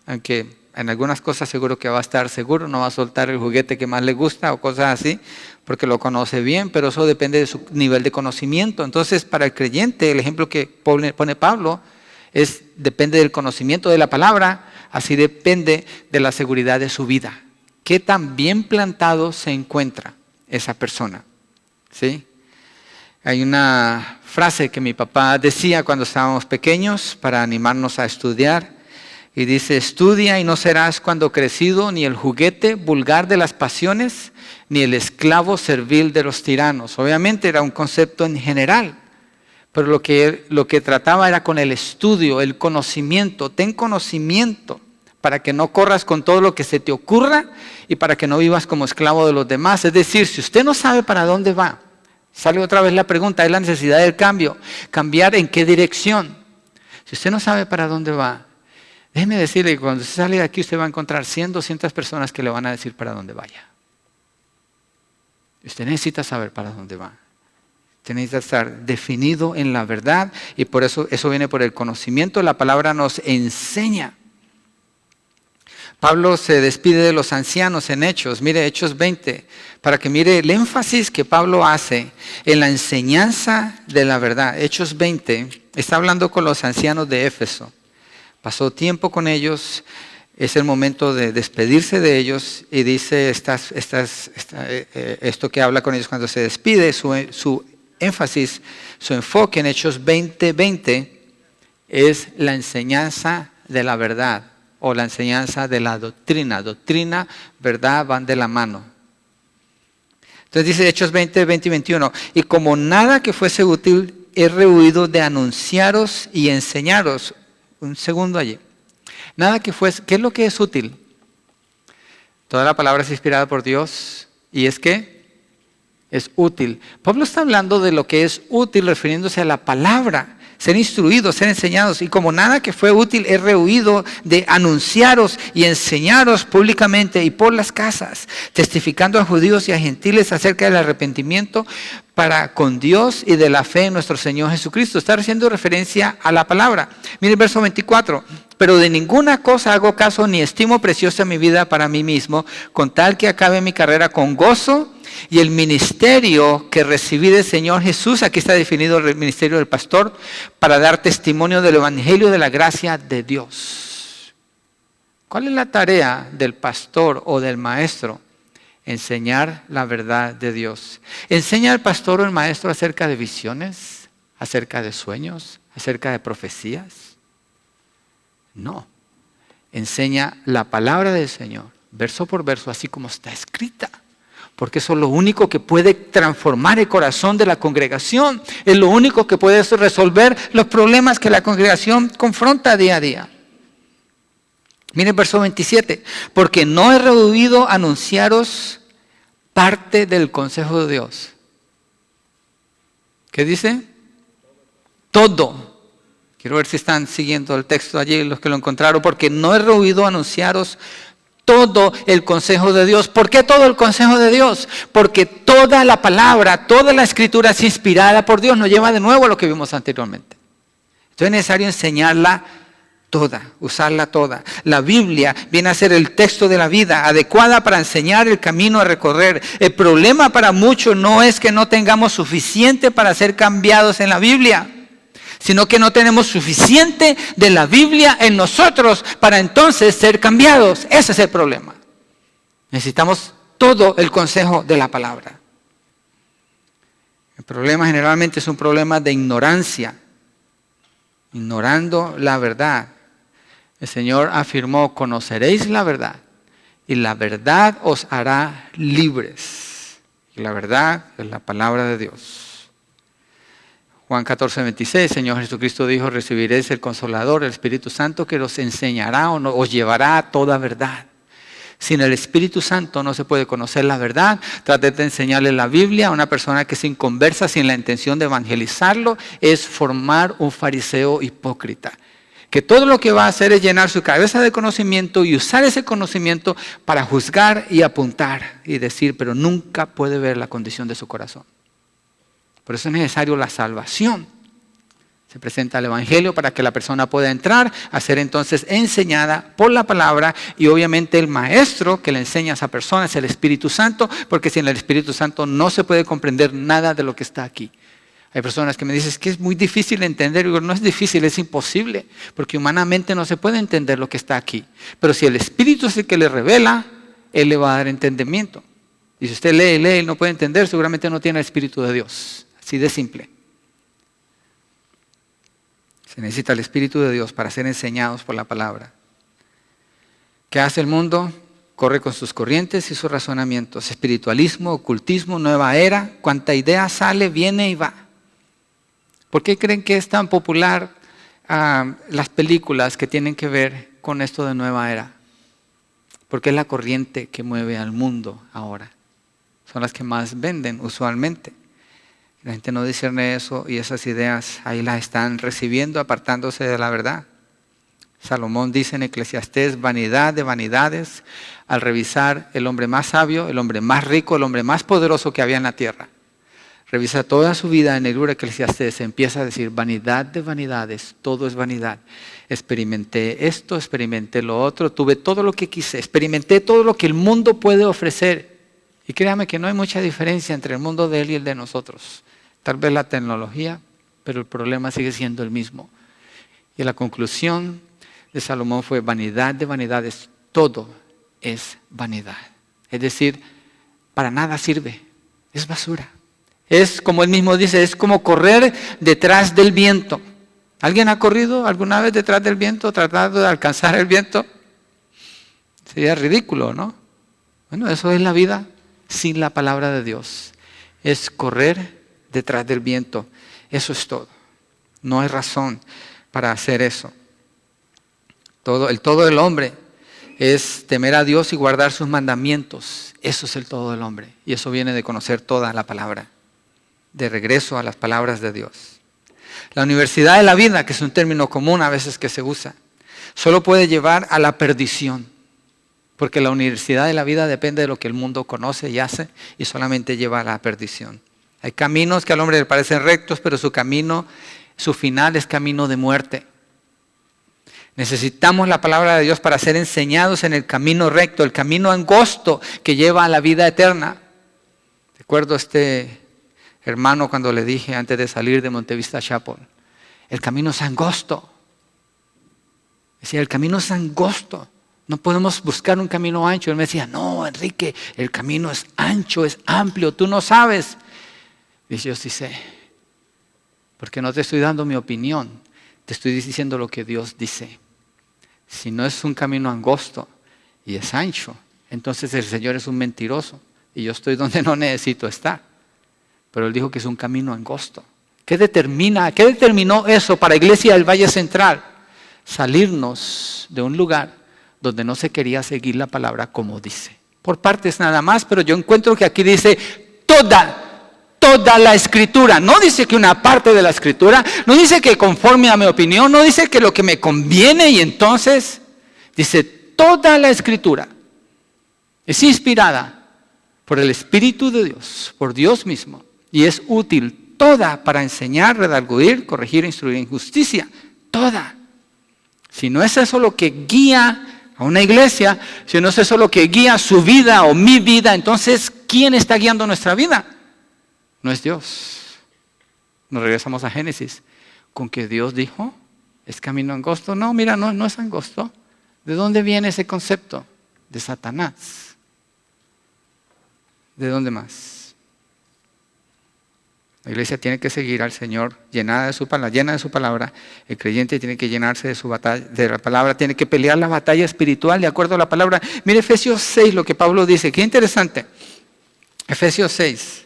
S1: Aunque en algunas cosas seguro que va a estar seguro, no va a soltar el juguete que más le gusta o cosas así, porque lo conoce bien, pero eso depende de su nivel de conocimiento. Entonces, para el creyente, el ejemplo que pone Pablo depende del conocimiento de la palabra, así depende de la seguridad de su vida. ¿Qué tan bien plantado se encuentra esa persona? ¿Sí? Hay una frase que mi papá decía cuando estábamos pequeños para animarnos a estudiar. Y dice, estudia y no serás cuando crecido ni el juguete vulgar de las pasiones, ni el esclavo servil de los tiranos. Obviamente era un concepto en general, pero lo que trataba era con el estudio, el conocimiento. Ten conocimiento para que no corras con todo lo que se te ocurra y para que no vivas como esclavo de los demás. Es decir, si usted no sabe para dónde va, sale otra vez la pregunta, es la necesidad del cambio. ¿Cambiar en qué dirección? Si usted no sabe para dónde va, déjeme decirle que cuando usted sale de aquí usted va a encontrar 100, 200 personas que le van a decir para dónde vaya. Usted necesita saber para dónde va. Usted necesita estar definido en la verdad y por eso viene por el conocimiento. La palabra nos enseña. Pablo se despide de los ancianos en Hechos. Mire Hechos 20, para que mire el énfasis que Pablo hace en la enseñanza de la verdad. Hechos 20, está hablando con los ancianos de Éfeso. Pasó tiempo con ellos, es el momento de despedirse de ellos y dice esto que habla con ellos cuando se despide, su énfasis, su enfoque en Hechos 20:20 es la enseñanza de la verdad o la enseñanza de la doctrina. Doctrina, verdad van de la mano. Entonces dice Hechos 20, 21, y como nada que fuese útil, he rehuido de anunciaros y enseñaros. Un segundo allí. Nada que fuese, ¿qué es lo que es útil? Toda la palabra es inspirada por Dios y es que es útil. Pablo está hablando de lo que es útil refiriéndose a la palabra, ser instruidos, ser enseñados. Y como nada que fue útil, he rehuido de anunciaros y enseñaros públicamente y por las casas, testificando a judíos y a gentiles acerca del arrepentimiento para con Dios y de la fe en nuestro Señor Jesucristo. Está haciendo referencia a la palabra. Mire el verso 24. Pero de ninguna cosa hago caso ni estimo preciosa mi vida para mí mismo, con tal que acabe mi carrera con gozo y el ministerio que recibí del Señor Jesús, aquí está definido el ministerio del pastor, para dar testimonio del evangelio de la gracia de Dios. ¿Cuál es la tarea del pastor o del maestro? Enseñar la verdad de Dios. ¿Enseña el pastor o el maestro acerca de visiones, acerca de sueños, acerca de profecías? No. Enseña la palabra del Señor, verso por verso, así como está escrita. Porque eso es lo único que puede transformar el corazón de la congregación. Es lo único que puede resolver los problemas que la congregación confronta día a día. Miren el verso 27. Porque no he rehuido anunciaros parte del consejo de Dios. ¿Qué dice? Todo. Quiero ver si están siguiendo el texto allí los que lo encontraron. Porque no he rehuido anunciaros todo el consejo de Dios. ¿Por qué todo el consejo de Dios? Porque toda la palabra, toda la escritura es inspirada por Dios. Nos lleva de nuevo a lo que vimos anteriormente. Entonces es necesario enseñarla toda, usarla toda. La Biblia viene a ser el texto de la vida, adecuada para enseñar el camino a recorrer. El problema para muchos no es que no tengamos suficiente para ser cambiados en la Biblia, sino que no tenemos suficiente de la Biblia en nosotros para entonces ser cambiados. Ese es el problema. Necesitamos todo el consejo de la palabra. El problema generalmente es un problema de ignorancia, ignorando la verdad. El Señor afirmó, conoceréis la verdad y la verdad os hará libres. Y la verdad es la palabra de Dios. Juan 14, 26, Señor Jesucristo dijo, recibiréis el Consolador, el Espíritu Santo, que os enseñará o os llevará a toda verdad. Sin el Espíritu Santo no se puede conocer la verdad. Trate de enseñarle la Biblia a una persona que sin conversa, sin la intención de evangelizarlo, es formar un fariseo hipócrita. Que todo lo que va a hacer es llenar su cabeza de conocimiento y usar ese conocimiento para juzgar y apuntar y decir, pero nunca puede ver la condición de su corazón. Por eso es necesario la salvación. Se presenta el Evangelio para que la persona pueda entrar a ser entonces enseñada por la palabra y obviamente el maestro que le enseña a esa persona es el Espíritu Santo, porque sin el Espíritu Santo no se puede comprender nada de lo que está aquí. Hay personas que me dicen que es muy difícil entender. Digo, no es difícil, es imposible, porque humanamente no se puede entender lo que está aquí. Pero si el Espíritu es el que le revela, Él le va a dar entendimiento. Y si usted lee y no puede entender, seguramente no tiene el Espíritu de Dios. Así de simple. Se necesita el Espíritu de Dios para ser enseñados por la palabra. ¿Qué hace el mundo? Corre con sus corrientes y sus razonamientos. Espiritualismo, ocultismo, nueva era. Cuánta idea sale, viene y va. ¿Por qué creen que es tan popular las películas que tienen que ver con esto de nueva era? Porque es la corriente que mueve al mundo ahora. Son las que más venden usualmente. La gente no discierne eso y esas ideas ahí las están recibiendo, apartándose de la verdad. Salomón dice en Eclesiastés, vanidad de vanidades, al revisar el hombre más sabio, el hombre más rico, el hombre más poderoso que había en la tierra. Revisa toda su vida en el libro de Eclesiastés, empieza a decir, vanidad de vanidades, todo es vanidad. Experimenté esto, experimenté lo otro, tuve todo lo que quise, experimenté todo lo que el mundo puede ofrecer. Y créame que no hay mucha diferencia entre el mundo de él y el de nosotros. Tal vez la tecnología, pero el problema sigue siendo el mismo. Y la conclusión de Salomón fue vanidad de vanidades, todo es vanidad. Es decir, para nada sirve, es basura. Es como él mismo dice, es como correr detrás del viento. ¿Alguien ha corrido alguna vez detrás del viento, tratando de alcanzar el viento? Sería ridículo, ¿no? Bueno, eso es la vida sin la palabra de Dios. Es correr detrás del viento. Eso es todo. No hay razón para hacer eso. El todo del hombre es temer a Dios y guardar sus mandamientos. Eso es el todo del hombre. Y eso viene de conocer toda la palabra. De regreso a las palabras de Dios. La universidad de la vida, que es un término común a veces que se usa, solo puede llevar a la perdición. Porque la universidad de la vida depende de lo que el mundo conoce y hace y solamente lleva a la perdición. Hay caminos que al hombre le parecen rectos, pero su camino, su final es camino de muerte. Necesitamos la palabra de Dios para ser enseñados en el camino recto, el camino angosto que lleva a la vida eterna. Recuerdo a este hermano cuando le dije antes de salir de Montevista Chapel, el camino es angosto. Decía, el camino es angosto. No podemos buscar un camino ancho. Él me decía, no, Enrique, el camino es ancho, es amplio, tú no sabes. Dice, yo sí sé, porque no te estoy dando mi opinión, te estoy diciendo lo que Dios dice. Si no es un camino angosto y es ancho, entonces el Señor es un mentiroso y yo estoy donde no necesito estar. Pero Él dijo que es un camino angosto. ¿Qué determinó eso para Iglesia del Valle Central? Salirnos de un lugar donde no se quería seguir la palabra como dice. Por partes nada más, pero yo encuentro que aquí dice toda la Escritura. No dice que una parte de la Escritura, no dice que conforme a mi opinión, no dice que lo que me conviene y entonces dice toda la Escritura. Es inspirada por el Espíritu de Dios, por Dios mismo, y es útil toda para enseñar, redarguir, corregir, instruir en justicia. Toda. Si no es eso lo que guía a una iglesia, si no es eso lo que guía su vida o mi vida, entonces, ¿quién está guiando nuestra vida? No es Dios. Nos regresamos a Génesis. Con que Dios dijo, ¿es camino angosto? No, mira, no es angosto. ¿De dónde viene ese concepto? De Satanás. ¿De dónde más? La iglesia tiene que seguir al Señor llena de su palabra. El creyente tiene que llenarse de la palabra, tiene que pelear la batalla espiritual de acuerdo a la palabra. Mire Efesios 6, lo que Pablo dice. Qué interesante. Efesios 6.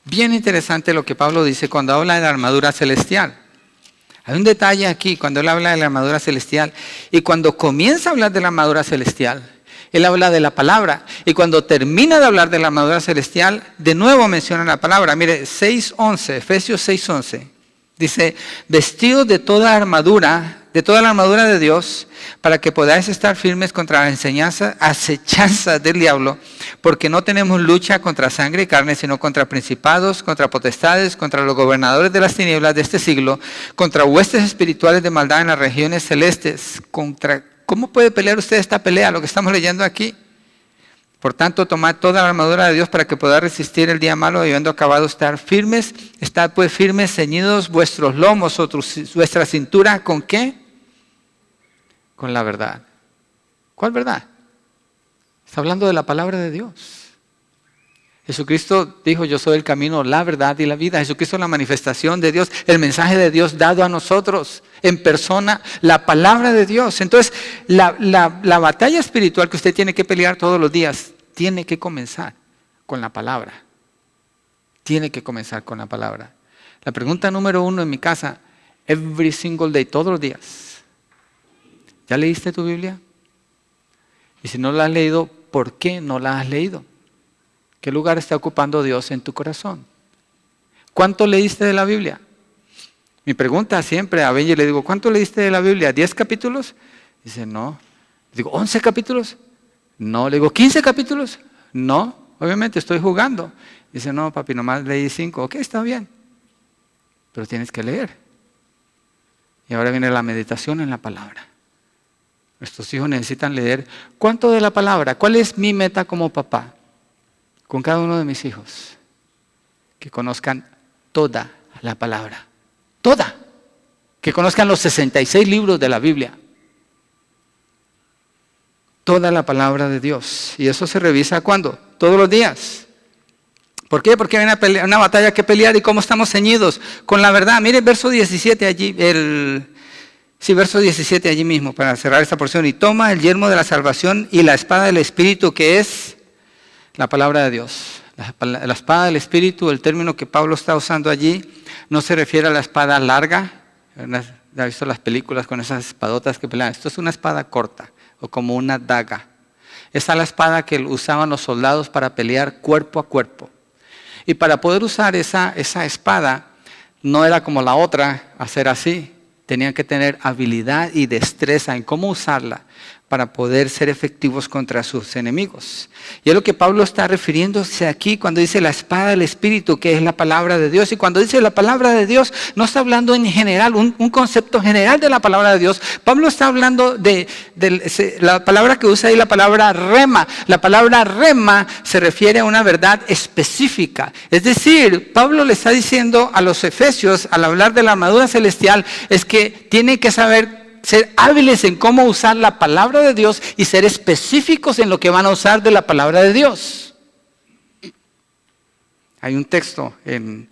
S1: Bien interesante lo que Pablo dice cuando habla de la armadura celestial. Hay un detalle aquí cuando él habla de la armadura celestial. Y cuando comienza a hablar de la armadura celestial, él habla de la palabra. Y cuando termina de hablar de la armadura celestial, de nuevo menciona la palabra. Mire, 6:11, Efesios 6:11. Dice, vestidos de toda la armadura de Dios, para que podáis estar firmes contra las acechanzas del diablo, porque no tenemos lucha contra sangre y carne, sino contra principados, contra potestades, contra los gobernadores de las tinieblas de este siglo, contra huestes espirituales de maldad en las regiones celestes. ¿Cómo puede pelear usted esta pelea? Lo que estamos leyendo aquí. Por tanto, tomad toda la armadura de Dios para que podáis resistir el día malo, y habiendo acabado estar firmes. Estad pues firmes, ceñidos vuestros lomos o vuestra cintura, ¿con qué? Con la verdad. ¿Cuál verdad? Está hablando de la palabra de Dios. Jesucristo dijo, yo soy el camino, la verdad y la vida. Jesucristo es la manifestación de Dios, el mensaje de Dios dado a nosotros en persona, la palabra de Dios. Entonces, la batalla espiritual que usted tiene que pelear todos los días, tiene que comenzar con la palabra. Tiene que comenzar con la palabra. La pregunta número 1 en mi casa, every single day, todos los días. ¿Ya leíste tu Biblia? Y si no la has leído, ¿por qué no la has leído? ¿Qué lugar está ocupando Dios en tu corazón? ¿Cuánto leíste de la Biblia? Mi pregunta siempre a Benji le digo, ¿cuánto leíste de la Biblia? ¿10 capítulos? Dice, no. Le digo, ¿11 capítulos? No. Le digo, ¿15 capítulos? No. Obviamente estoy jugando. Dice, no, papi, nomás leí 5. Ok, está bien. Pero tienes que leer. Y ahora viene la meditación en la palabra. Nuestros hijos necesitan leer. ¿Cuánto de la palabra? ¿Cuál es mi meta como papá? Con cada uno de mis hijos, que conozcan toda la palabra, toda, que conozcan los 66 libros de la Biblia, toda la palabra de Dios. Y eso se revisa ¿cuándo? Todos los días. ¿Por qué? Porque hay una batalla que pelear. ¿Y cómo estamos ceñidos? Con la verdad. Mire el verso 17 allí, verso 17 allí mismo, para cerrar esta porción. Y toma el yelmo de la salvación y la espada del Espíritu, que es la palabra de Dios. La espada del Espíritu, el término que Pablo está usando allí, no se refiere a la espada larga. ¿Ha visto las películas con esas espadotas que pelean? Esto es una espada corta, o como una daga. Esta es la espada que usaban los soldados para pelear cuerpo a cuerpo. Y para poder usar esa espada, no era como la otra, hacer así. Tenían que tener habilidad y destreza en cómo usarla para poder ser efectivos contra sus enemigos. Y es lo que Pablo está refiriéndose aquí cuando dice la espada del Espíritu, que es la palabra de Dios. Y cuando dice la palabra de Dios, no está hablando en general, un concepto general de la palabra de Dios. Pablo está hablando de la palabra que usa ahí, la palabra rema. La palabra rema se refiere a una verdad específica. Es decir, Pablo le está diciendo a los efesios, al hablar de la armadura celestial, es que tienen que saber ser hábiles en cómo usar la palabra de Dios y ser específicos en lo que van a usar de la palabra de Dios. Hay un texto en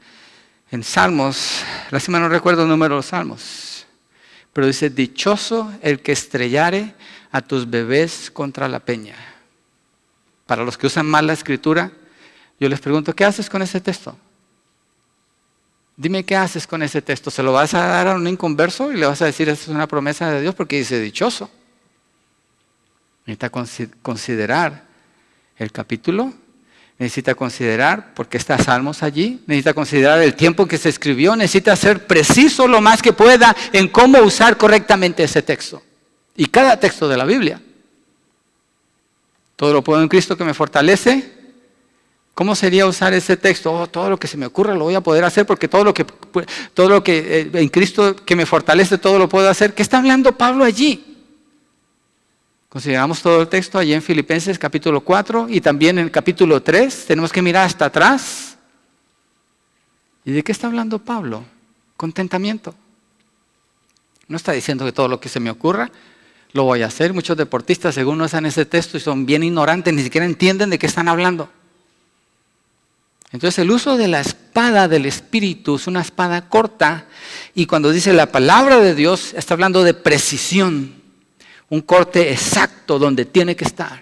S1: Salmos, lástima no recuerdo el número de los Salmos, pero dice, dichoso el que estrellare a tus bebés contra la peña. Para los que usan mal la escritura, yo les pregunto, ¿qué haces con ese texto? Dime qué haces con ese texto. ¿Se lo vas a dar a un inconverso y le vas a decir esta es una promesa de Dios porque dice dichoso? Necesita considerar el capítulo, necesita considerar por qué está Salmos allí, necesita considerar el tiempo en que se escribió, necesita ser preciso lo más que pueda en cómo usar correctamente ese texto. Y cada texto de la Biblia. Todo lo puedo en Cristo que me fortalece. ¿Cómo sería usar ese texto? Oh, todo lo que se me ocurra lo voy a poder hacer porque todo lo que en Cristo que me fortalece, todo lo puedo hacer. ¿Qué está hablando Pablo allí? Consideramos todo el texto allí en Filipenses capítulo 4 y también en el capítulo 3. Tenemos que mirar hasta atrás. ¿Y de qué está hablando Pablo? Contentamiento. No está diciendo que todo lo que se me ocurra lo voy a hacer. Muchos deportistas, según no usan ese texto y son bien ignorantes, ni siquiera entienden de qué están hablando. Entonces el uso de la espada del Espíritu es una espada corta y cuando dice la palabra de Dios está hablando de precisión, un corte exacto donde tiene que estar.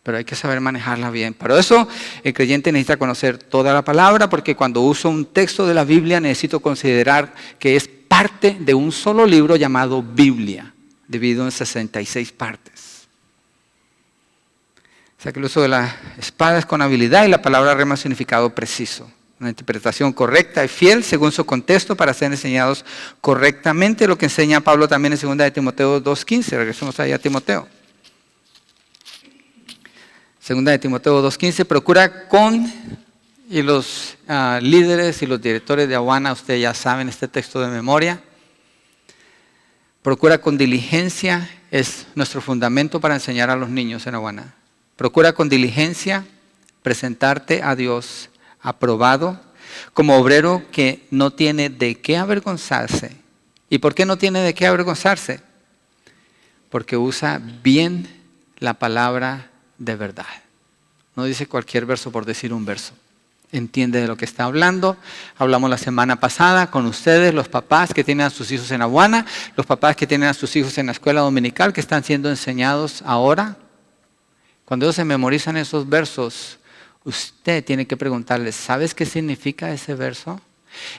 S1: Pero hay que saber manejarla bien. Para eso el creyente necesita conocer toda la palabra porque cuando uso un texto de la Biblia necesito considerar que es parte de un solo libro llamado Biblia, dividido en 66 partes. O sea que el uso de la espada es con habilidad y la palabra rema significado preciso. Una interpretación correcta y fiel según su contexto para ser enseñados correctamente. Lo que enseña Pablo también en 2 de Timoteo 2.15. Regresemos ahí a Timoteo. 2 de Timoteo 2.15. Procura y los líderes y los directores de Awana, ustedes ya saben este texto de memoria. Procura con diligencia, es nuestro fundamento para enseñar a los niños en Awana. Procura con diligencia presentarte a Dios aprobado como obrero que no tiene de qué avergonzarse. ¿Y por qué no tiene de qué avergonzarse? Porque usa bien la palabra de verdad. No dice cualquier verso por decir un verso. Entiende de lo que está hablando. Hablamos la semana pasada con ustedes, los papás que tienen a sus hijos en Awana, los papás que tienen a sus hijos en la escuela dominical que están siendo enseñados ahora. Cuando ellos se memorizan esos versos, usted tiene que preguntarles, ¿sabes qué significa ese verso?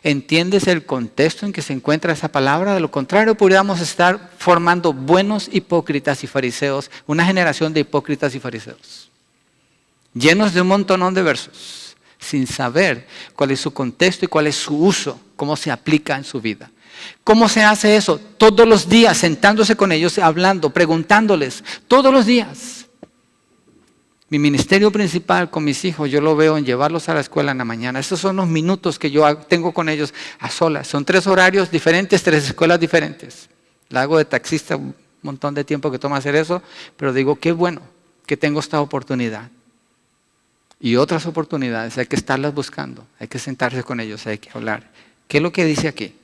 S1: ¿Entiendes el contexto en que se encuentra esa palabra? De lo contrario, podríamos estar formando buenos hipócritas y fariseos, una generación de hipócritas y fariseos, llenos de un montonón de versos, sin saber cuál es su contexto y cuál es su uso, cómo se aplica en su vida. ¿Cómo se hace eso? Todos los días, sentándose con ellos, hablando, preguntándoles, todos los días. Mi ministerio principal con mis hijos, yo lo veo en llevarlos a la escuela en la mañana. Esos son los minutos que yo tengo con ellos a solas. Son 3 horarios diferentes, 3 escuelas diferentes. La hago de taxista, un montón de tiempo que toma hacer eso, pero digo, qué bueno que tengo esta oportunidad. Y otras oportunidades hay que estarlas buscando, hay que sentarse con ellos, hay que hablar. ¿Qué es lo que dice aquí?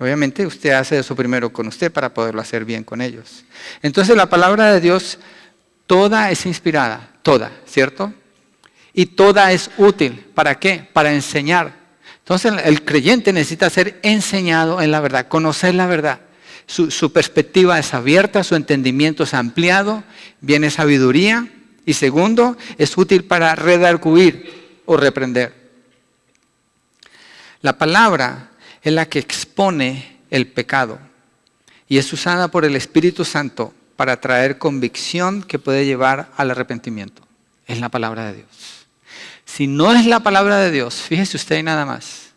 S1: Obviamente usted hace eso primero con usted para poderlo hacer bien con ellos. Entonces la palabra de Dios toda es inspirada, toda, ¿cierto? y toda es útil. ¿Para qué? Para enseñar. Entonces el creyente necesita ser enseñado en la verdad, conocer la verdad. Su perspectiva es abierta, su entendimiento es ampliado, viene sabiduría. Y segundo, es útil para redarguir o reprender. La palabra es la que expone el pecado y es usada por el Espíritu Santo para traer convicción que puede llevar al arrepentimiento. Es la palabra de Dios. Si no es la palabra de Dios, fíjese usted nada más.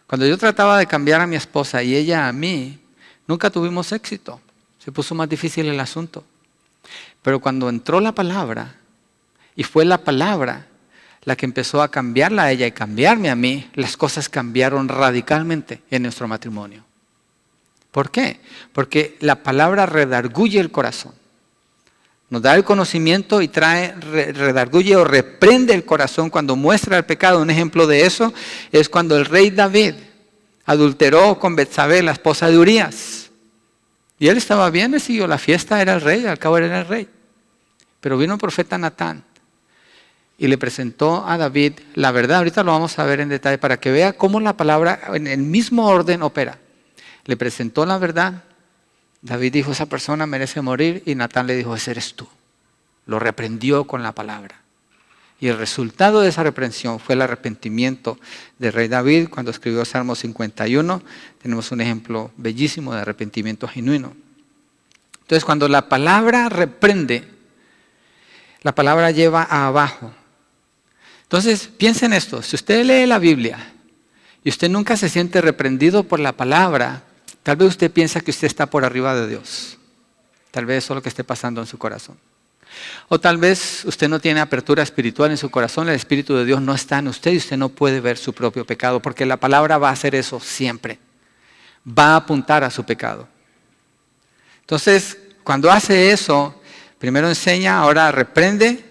S1: Cuando yo trataba de cambiar a mi esposa y ella a mí, nunca tuvimos éxito. Se puso más difícil el asunto. Pero cuando entró la palabra, y fue la palabra la que empezó a cambiarla a ella y cambiarme a mí, las cosas cambiaron radicalmente en nuestro matrimonio. ¿Por qué? Porque la palabra redarguye el corazón. Nos da el conocimiento y redarguye o reprende el corazón cuando muestra el pecado. Un ejemplo de eso es cuando el rey David adulteró con Betsabé, la esposa de Urías. Y él estaba bien, él siguió la fiesta, era el rey, al cabo era el rey. Pero vino el profeta Natán y le presentó a David la verdad. Ahorita lo vamos a ver en detalle para que vea cómo la palabra en el mismo orden opera. Le presentó la verdad. David dijo, esa persona merece morir. Y Natán le dijo, ese eres tú. Lo reprendió con la palabra. Y el resultado de esa reprensión fue el arrepentimiento del rey David. Cuando escribió Salmo 51, tenemos un ejemplo bellísimo de arrepentimiento genuino. Entonces, cuando la palabra reprende, la palabra lleva a abajo. Entonces, piensen esto. Si usted lee la Biblia y usted nunca se siente reprendido por la palabra, tal vez usted piensa que usted está por arriba de Dios. Tal vez eso es lo que esté pasando en su corazón. O tal vez usted no tiene apertura espiritual en su corazón, el Espíritu de Dios no está en usted y usted no puede ver su propio pecado, porque la palabra va a hacer eso siempre. Va a apuntar a su pecado. Entonces, cuando hace eso, primero enseña, ahora reprende,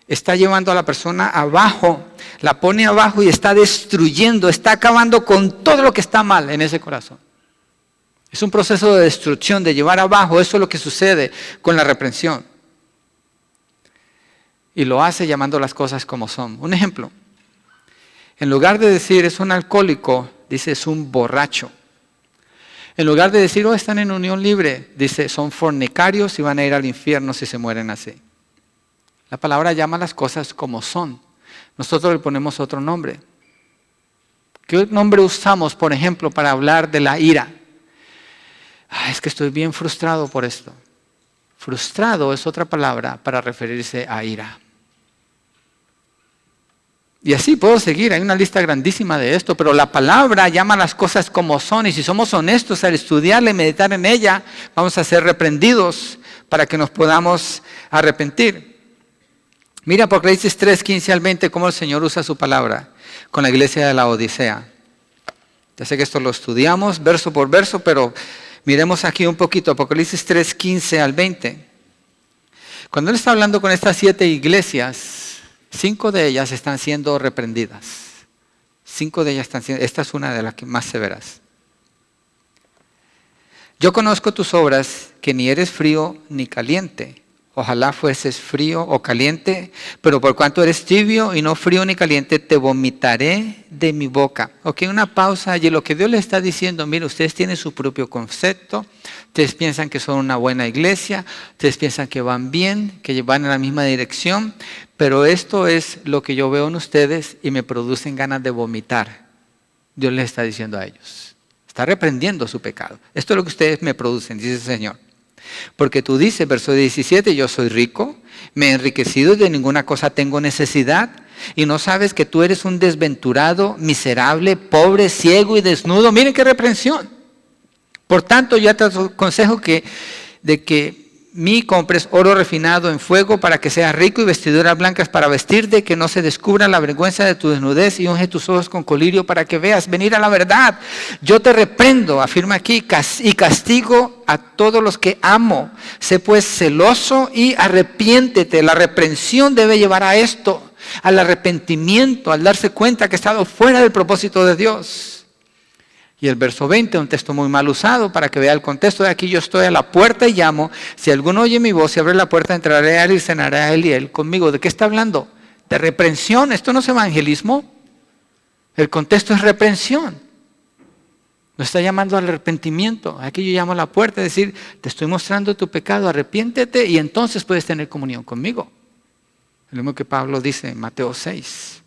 S1: está llevando a la persona abajo, la pone abajo y está destruyendo, está acabando con todo lo que está mal en ese corazón. Es un proceso de destrucción, de llevar abajo, eso es lo que sucede con la reprensión. Y lo hace llamando las cosas como son. Un ejemplo, en lugar de decir es un alcohólico, dice es un borracho. En lugar de decir, están en unión libre, dice son fornicarios y van a ir al infierno si se mueren así. La palabra llama las cosas como son. Nosotros le ponemos otro nombre. ¿Qué nombre usamos, por ejemplo, para hablar de la ira? Es que estoy bien frustrado por esto. Frustrado es otra palabra para referirse a ira. Y así puedo seguir, hay una lista grandísima de esto, pero la palabra llama las cosas como son, y si somos honestos al estudiarla y meditar en ella, vamos a ser reprendidos para que nos podamos arrepentir. Mira Apocalipsis 3, 15 al 20, cómo el Señor usa su palabra con la iglesia de la Odisea. Ya sé que esto lo estudiamos verso por verso, pero miremos aquí un poquito, Apocalipsis 3, 15 al 20. Cuando Él está hablando con estas 7 iglesias, 5 de ellas están siendo reprendidas. 5 de ellas están siendo, esta es una de las más severas. Yo conozco tus obras, que ni eres frío ni caliente. Ojalá fueses frío o caliente, pero por cuanto eres tibio y no frío ni caliente, te vomitaré de mi boca. Ok, una pausa allí. Lo que Dios le está diciendo, mire, ustedes tienen su propio concepto, ustedes piensan que son una buena iglesia, ustedes piensan que van bien, que van en la misma dirección, pero esto es lo que yo veo en ustedes y me producen ganas de vomitar. Dios les está diciendo a ellos. Está reprendiendo su pecado. Esto es lo que ustedes me producen, dice el Señor. Porque tú dices, verso 17, yo soy rico, me he enriquecido y de ninguna cosa tengo necesidad. Y no sabes que tú eres un desventurado, miserable, pobre, ciego y desnudo. Miren qué reprensión. Por tanto, yo te aconsejo de que compres oro refinado en fuego para que seas rico y vestiduras blancas para vestirte, que no se descubra la vergüenza de tu desnudez, y unge tus ojos con colirio para que veas venir a la verdad. Yo te reprendo, afirma aquí, y castigo a todos los que amo. Sé pues celoso y arrepiéntete. La reprensión debe llevar a esto, al arrepentimiento, al darse cuenta que ha estado fuera del propósito de Dios. Y el verso 20, un texto muy mal usado para que vea el contexto de aquí. Yo estoy a la puerta y llamo. Si alguno oye mi voz y abre la puerta, entraré a él y cenaré a él y él conmigo. ¿De qué está hablando? de reprensión. Esto no es evangelismo. El contexto es reprensión. Nos está llamando al arrepentimiento. Aquí yo llamo a la puerta, es decir, te estoy mostrando tu pecado, arrepiéntete y entonces puedes tener comunión conmigo. Lo mismo que Pablo dice en Mateo 6.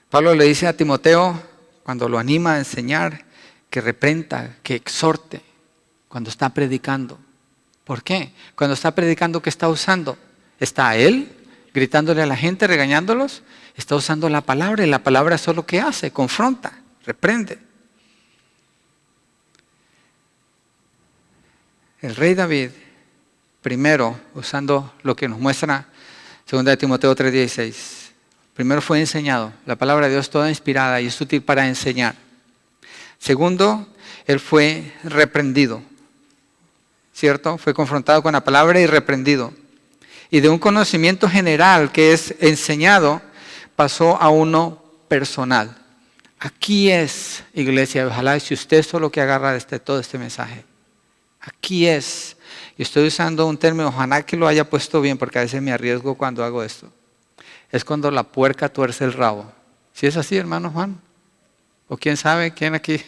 S1: Pablo le dice a Timoteo, cuando lo anima a enseñar, que reprenda, que exhorte, cuando está predicando. ¿Por qué? Cuando está predicando, ¿qué está usando? ¿Está él gritándole a la gente, regañándolos? Está usando la palabra y la palabra es lo que hace, confronta, reprende. El rey David, primero, usando lo que nos muestra 2 Timoteo 3:16, primero fue enseñado. La palabra de Dios toda inspirada y es útil para enseñar. Segundo, él fue reprendido, ¿cierto? Fue confrontado con la palabra y reprendido. Y de un conocimiento general que es enseñado, pasó a uno personal. Aquí es, iglesia, ojalá si usted solo que agarra todo este mensaje. Aquí es, y estoy usando un término, ojalá que lo haya puesto bien, porque a veces me arriesgo cuando hago esto. Es cuando la puerca tuerce el rabo. ¿Sí es así, hermano Juan? ¿O quién sabe? ¿Quién aquí?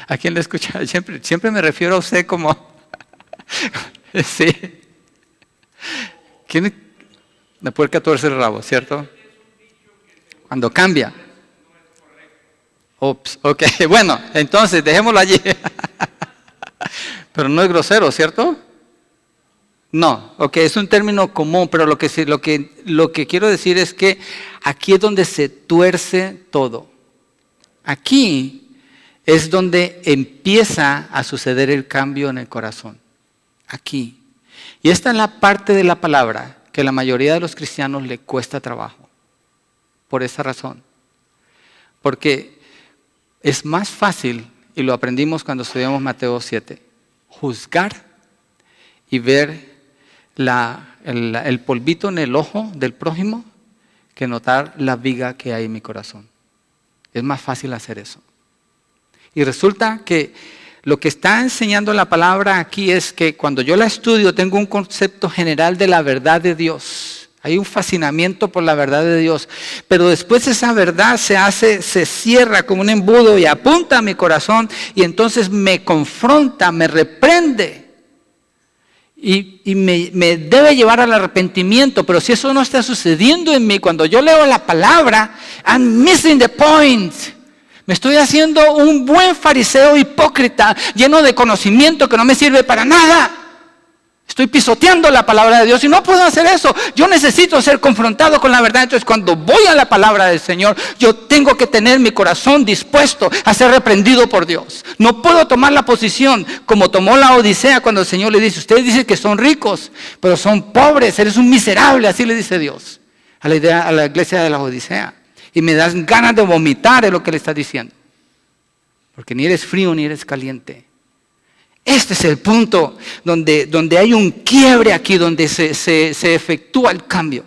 S1: ¿A quién le escucha? Siempre me refiero a usted como... sí. ¿Quién? La puerca tuerce el rabo, ¿cierto? Cuando cambia. Ups, ok, bueno, entonces dejémoslo allí. Pero no es grosero, ¿cierto? No, ok, es un término común, pero lo que quiero decir es que aquí es donde se tuerce todo. Aquí es donde empieza a suceder el cambio en el corazón. Aquí. Y esta es la parte de la palabra que a la mayoría de los cristianos le cuesta trabajo. Por esa razón. Porque es más fácil, y lo aprendimos cuando estudiamos Mateo 7, juzgar y ver el polvito en el ojo del prójimo que notar la viga que hay en mi corazón. Es más fácil hacer eso. Y resulta que lo que está enseñando la palabra aquí es que cuando yo la estudio tengo un concepto general de la verdad de Dios. Hay un fascinamiento por la verdad de Dios. Pero después esa verdad se cierra como un embudo y apunta a mi corazón y entonces me confronta, me reprende. Y me debe llevar al arrepentimiento, pero si eso no está sucediendo en mí, cuando yo leo la palabra, I'm missing the point. Me estoy haciendo un buen fariseo hipócrita, lleno de conocimiento que no me sirve para nada. Estoy pisoteando la palabra de Dios y no puedo hacer eso. Yo necesito ser confrontado con la verdad. Entonces cuando voy a la palabra del Señor, yo tengo que tener mi corazón dispuesto a ser reprendido por Dios. No puedo tomar la posición como tomó la Odisea cuando el Señor le dice, ustedes dicen que son ricos, pero son pobres, eres un miserable, así le dice Dios a la iglesia de la Odisea. Y me das ganas de vomitar, es lo que le está diciendo. Porque ni eres frío ni eres caliente. Este es el punto donde hay un quiebre aquí, donde se efectúa el cambio.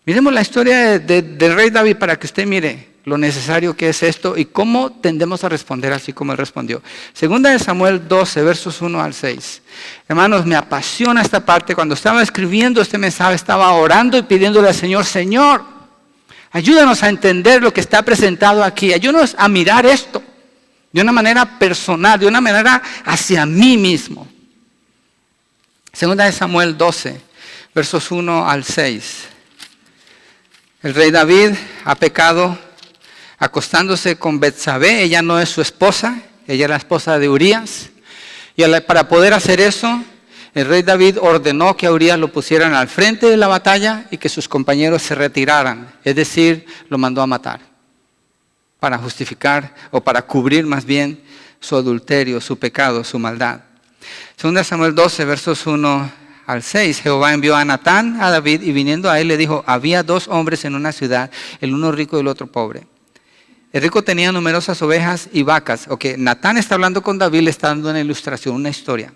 S1: Miremos la historia del rey David para que usted mire lo necesario que es esto y cómo tendemos a responder así como él respondió. Segunda de Samuel 12, versos 1 al 6. Hermanos, me apasiona esta parte. Cuando estaba escribiendo este mensaje, estaba orando y pidiéndole al Señor, Señor, ayúdanos a entender lo que está presentado aquí. Ayúdanos a mirar esto de una manera personal, de una manera hacia mí mismo. Segunda de Samuel 12, versos 1 al 6. El rey David ha pecado acostándose con Betsabé. Ella no es su esposa, ella es la esposa de Urías. Y para poder hacer eso, el rey David ordenó que a Urías lo pusieran al frente de la batalla y que sus compañeros se retiraran. Es decir, lo mandó a matar. Para justificar o para cubrir más bien su adulterio, su pecado, su maldad. Segunda Samuel 12, versos 1 al 6. Jehová envió a Natán a David y viniendo a él le dijo, había dos hombres en una ciudad, el uno rico y el otro pobre. El rico tenía numerosas ovejas y vacas. Natán está hablando con David, le está dando una ilustración, una historia.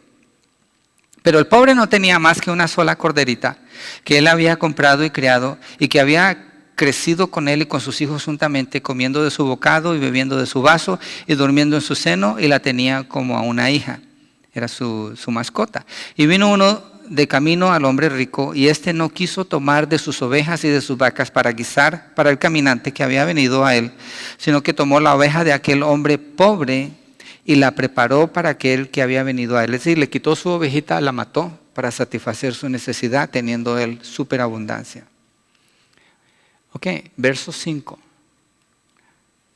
S1: Pero el pobre no tenía más que una sola corderita que él había comprado y criado y que había crecido con él y con sus hijos juntamente, comiendo de su bocado y bebiendo de su vaso y durmiendo en su seno, y la tenía como a una hija. Era su mascota. Y vino uno de camino al hombre rico, y éste no quiso tomar de sus ovejas y de sus vacas para guisar para el caminante que había venido a él, sino que tomó la oveja de aquel hombre pobre y la preparó para aquel que había venido a él. Es decir, le quitó su ovejita, la mató para satisfacer su necesidad, teniendo él superabundancia. Ok, verso 5.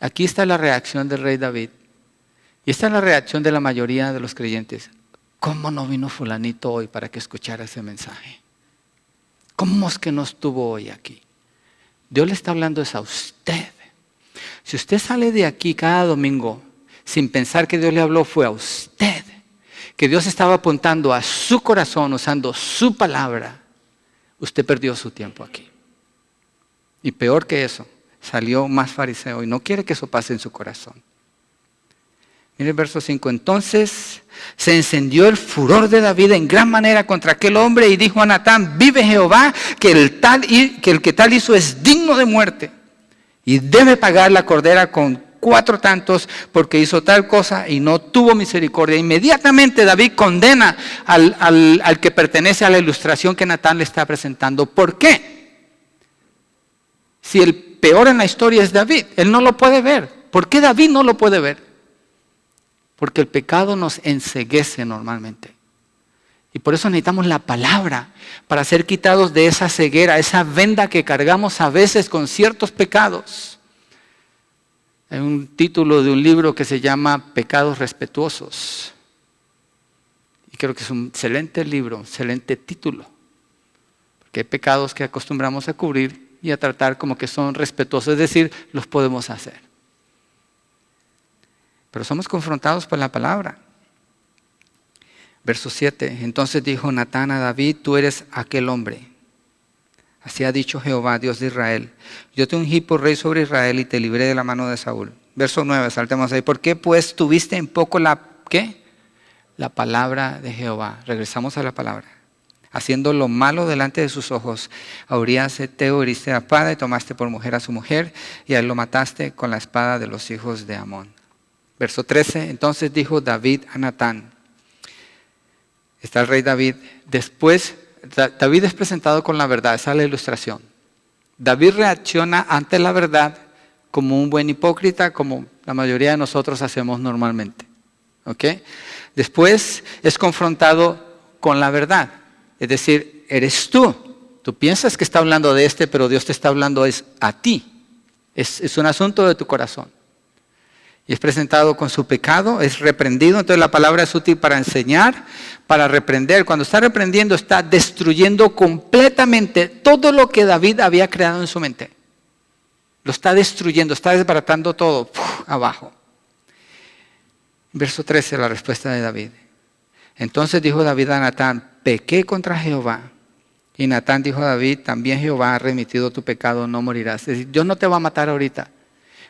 S1: Aquí está la reacción del rey David. Y esta es la reacción de la mayoría de los creyentes. ¿Cómo no vino fulanito hoy para que escuchara ese mensaje? ¿Cómo es que no estuvo hoy aquí? Dios le está hablando es a usted. Si usted sale de aquí cada domingo sin pensar que Dios le habló, fue a usted. Que Dios estaba apuntando a su corazón usando su palabra. Usted perdió su tiempo aquí. Y peor que eso, salió más fariseo y no quiere que eso pase en su corazón. Mire el verso 5. Entonces se encendió el furor de David en gran manera contra aquel hombre y dijo a Natán: vive Jehová, que el que tal hizo es digno de muerte y debe pagar la cordera con 4 tantos porque hizo tal cosa y no tuvo misericordia. Inmediatamente David condena al que pertenece a la ilustración que Natán le está presentando. ¿Por qué? Si el peor en la historia es David, él no lo puede ver. ¿Por qué David no lo puede ver? Porque el pecado nos enceguece normalmente. Y por eso necesitamos la palabra para ser quitados de esa ceguera, esa venda que cargamos a veces con ciertos pecados. Hay un título de un libro que se llama Pecados Respetuosos. Y creo que es un excelente libro, excelente título. Porque hay pecados que acostumbramos a cubrir y a tratar como que son respetuosos, es decir, los podemos hacer. Pero somos confrontados por la palabra. Verso 7. Entonces dijo Natán a David: tú eres aquel hombre. Así ha dicho Jehová, Dios de Israel: yo te ungí por rey sobre Israel y te libré de la mano de Saúl. Verso 9, saltemos ahí. ¿Por qué pues tuviste en poco ¿qué? La palabra de Jehová. Regresamos a la palabra. Haciendo lo malo delante de sus ojos, a Urías Heteo heriste a espada y tomaste por mujer a su mujer, y a él lo mataste con la espada de los hijos de Amón. Verso 13, entonces dijo David a Natán. Está el rey David. Después, David es presentado con la verdad, esa es la ilustración. David reacciona ante la verdad como un buen hipócrita, como la mayoría de nosotros hacemos normalmente. ¿Ok? Después es confrontado con la verdad. Es decir, eres tú. Tú piensas que está hablando de pero Dios te está hablando es a ti. Es un asunto de tu corazón. Y es presentado con su pecado, es reprendido. Entonces la palabra es útil para enseñar, para reprender. Cuando está reprendiendo, está destruyendo completamente todo lo que David había creado en su mente. Lo está destruyendo, está desbaratando todo abajo. Verso 13, la respuesta de David. Entonces dijo David a Natán: pequé contra Jehová. Y Natán dijo a David: también Jehová ha remitido tu pecado, no morirás. Es decir, Dios no te va a matar ahorita.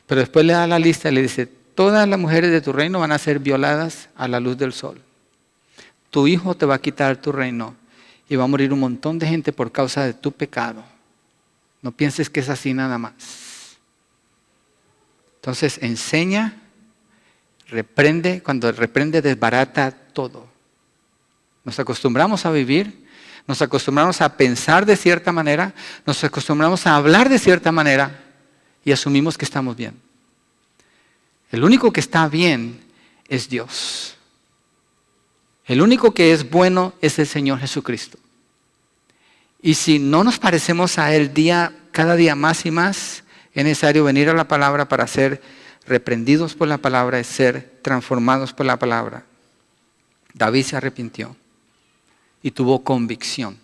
S1: Pero después le da la lista y le dice: todas las mujeres de tu reino van a ser violadas a la luz del sol. Tu hijo te va a quitar tu reino y va a morir un montón de gente por causa de tu pecado. No pienses que es así nada más. Entonces enseña, reprende. Cuando reprende, desbarata todo. Nos acostumbramos a vivir, nos acostumbramos a pensar de cierta manera, nos acostumbramos a hablar de cierta manera y asumimos que estamos bien. El único que está bien es Dios. El único que es bueno es el Señor Jesucristo. Y si no nos parecemos a Él cada día más y más, es necesario venir a la palabra para ser reprendidos por la palabra y ser transformados por la palabra. David se arrepintió y tuvo convicción.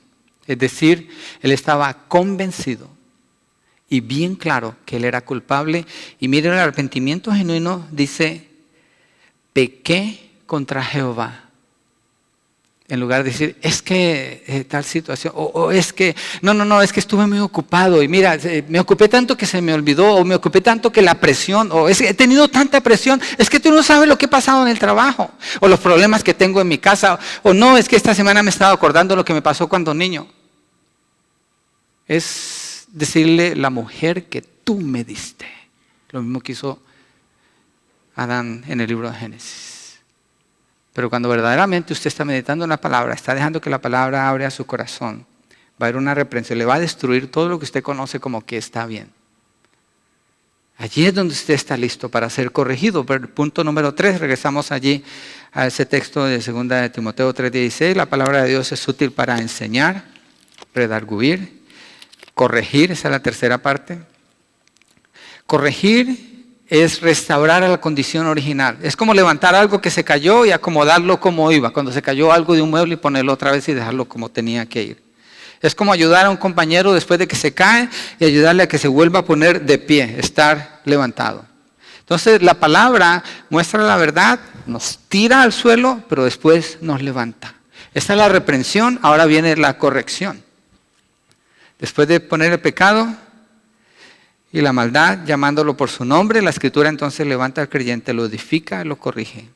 S1: Es decir, él estaba convencido y bien claro que él era culpable. Y miren, el arrepentimiento genuino dice: pequé contra Jehová. En lugar de decir, es que tal situación, o es que, no, es que estuve muy ocupado y mira, me ocupé tanto que se me olvidó, o me ocupé tanto que la presión, o es que he tenido tanta presión, es que tú no sabes lo que ha pasado en el trabajo, o los problemas que tengo en mi casa, o no, es que esta semana me he estado acordando lo que me pasó cuando niño. Es decirle: la mujer que tú me diste. Lo mismo que hizo Adán en el libro de Génesis. Pero cuando verdaderamente usted está meditando en la palabra, está dejando que la palabra abra a su corazón, va a haber una reprensión, le va a destruir todo lo que usted conoce como que está bien. Allí es donde usted está listo para ser corregido. Pero punto número 3, regresamos allí a ese texto de 2 de Timoteo 3:16. La palabra de Dios es útil para enseñar, redarguir, corregir, esa es la tercera parte. Corregir es restaurar a la condición original. Es como levantar algo que se cayó y acomodarlo como iba. Cuando se cayó algo de un mueble y ponerlo otra vez y dejarlo como tenía que ir. Es como ayudar a un compañero después de que se cae y ayudarle a que se vuelva a poner de pie, estar levantado. Entonces la palabra muestra la verdad, nos tira al suelo, pero después nos levanta. Esta es la reprensión, ahora viene la corrección. Después de poner el pecado y la maldad, llamándolo por su nombre, la Escritura entonces levanta al creyente, lo edifica, lo corrige.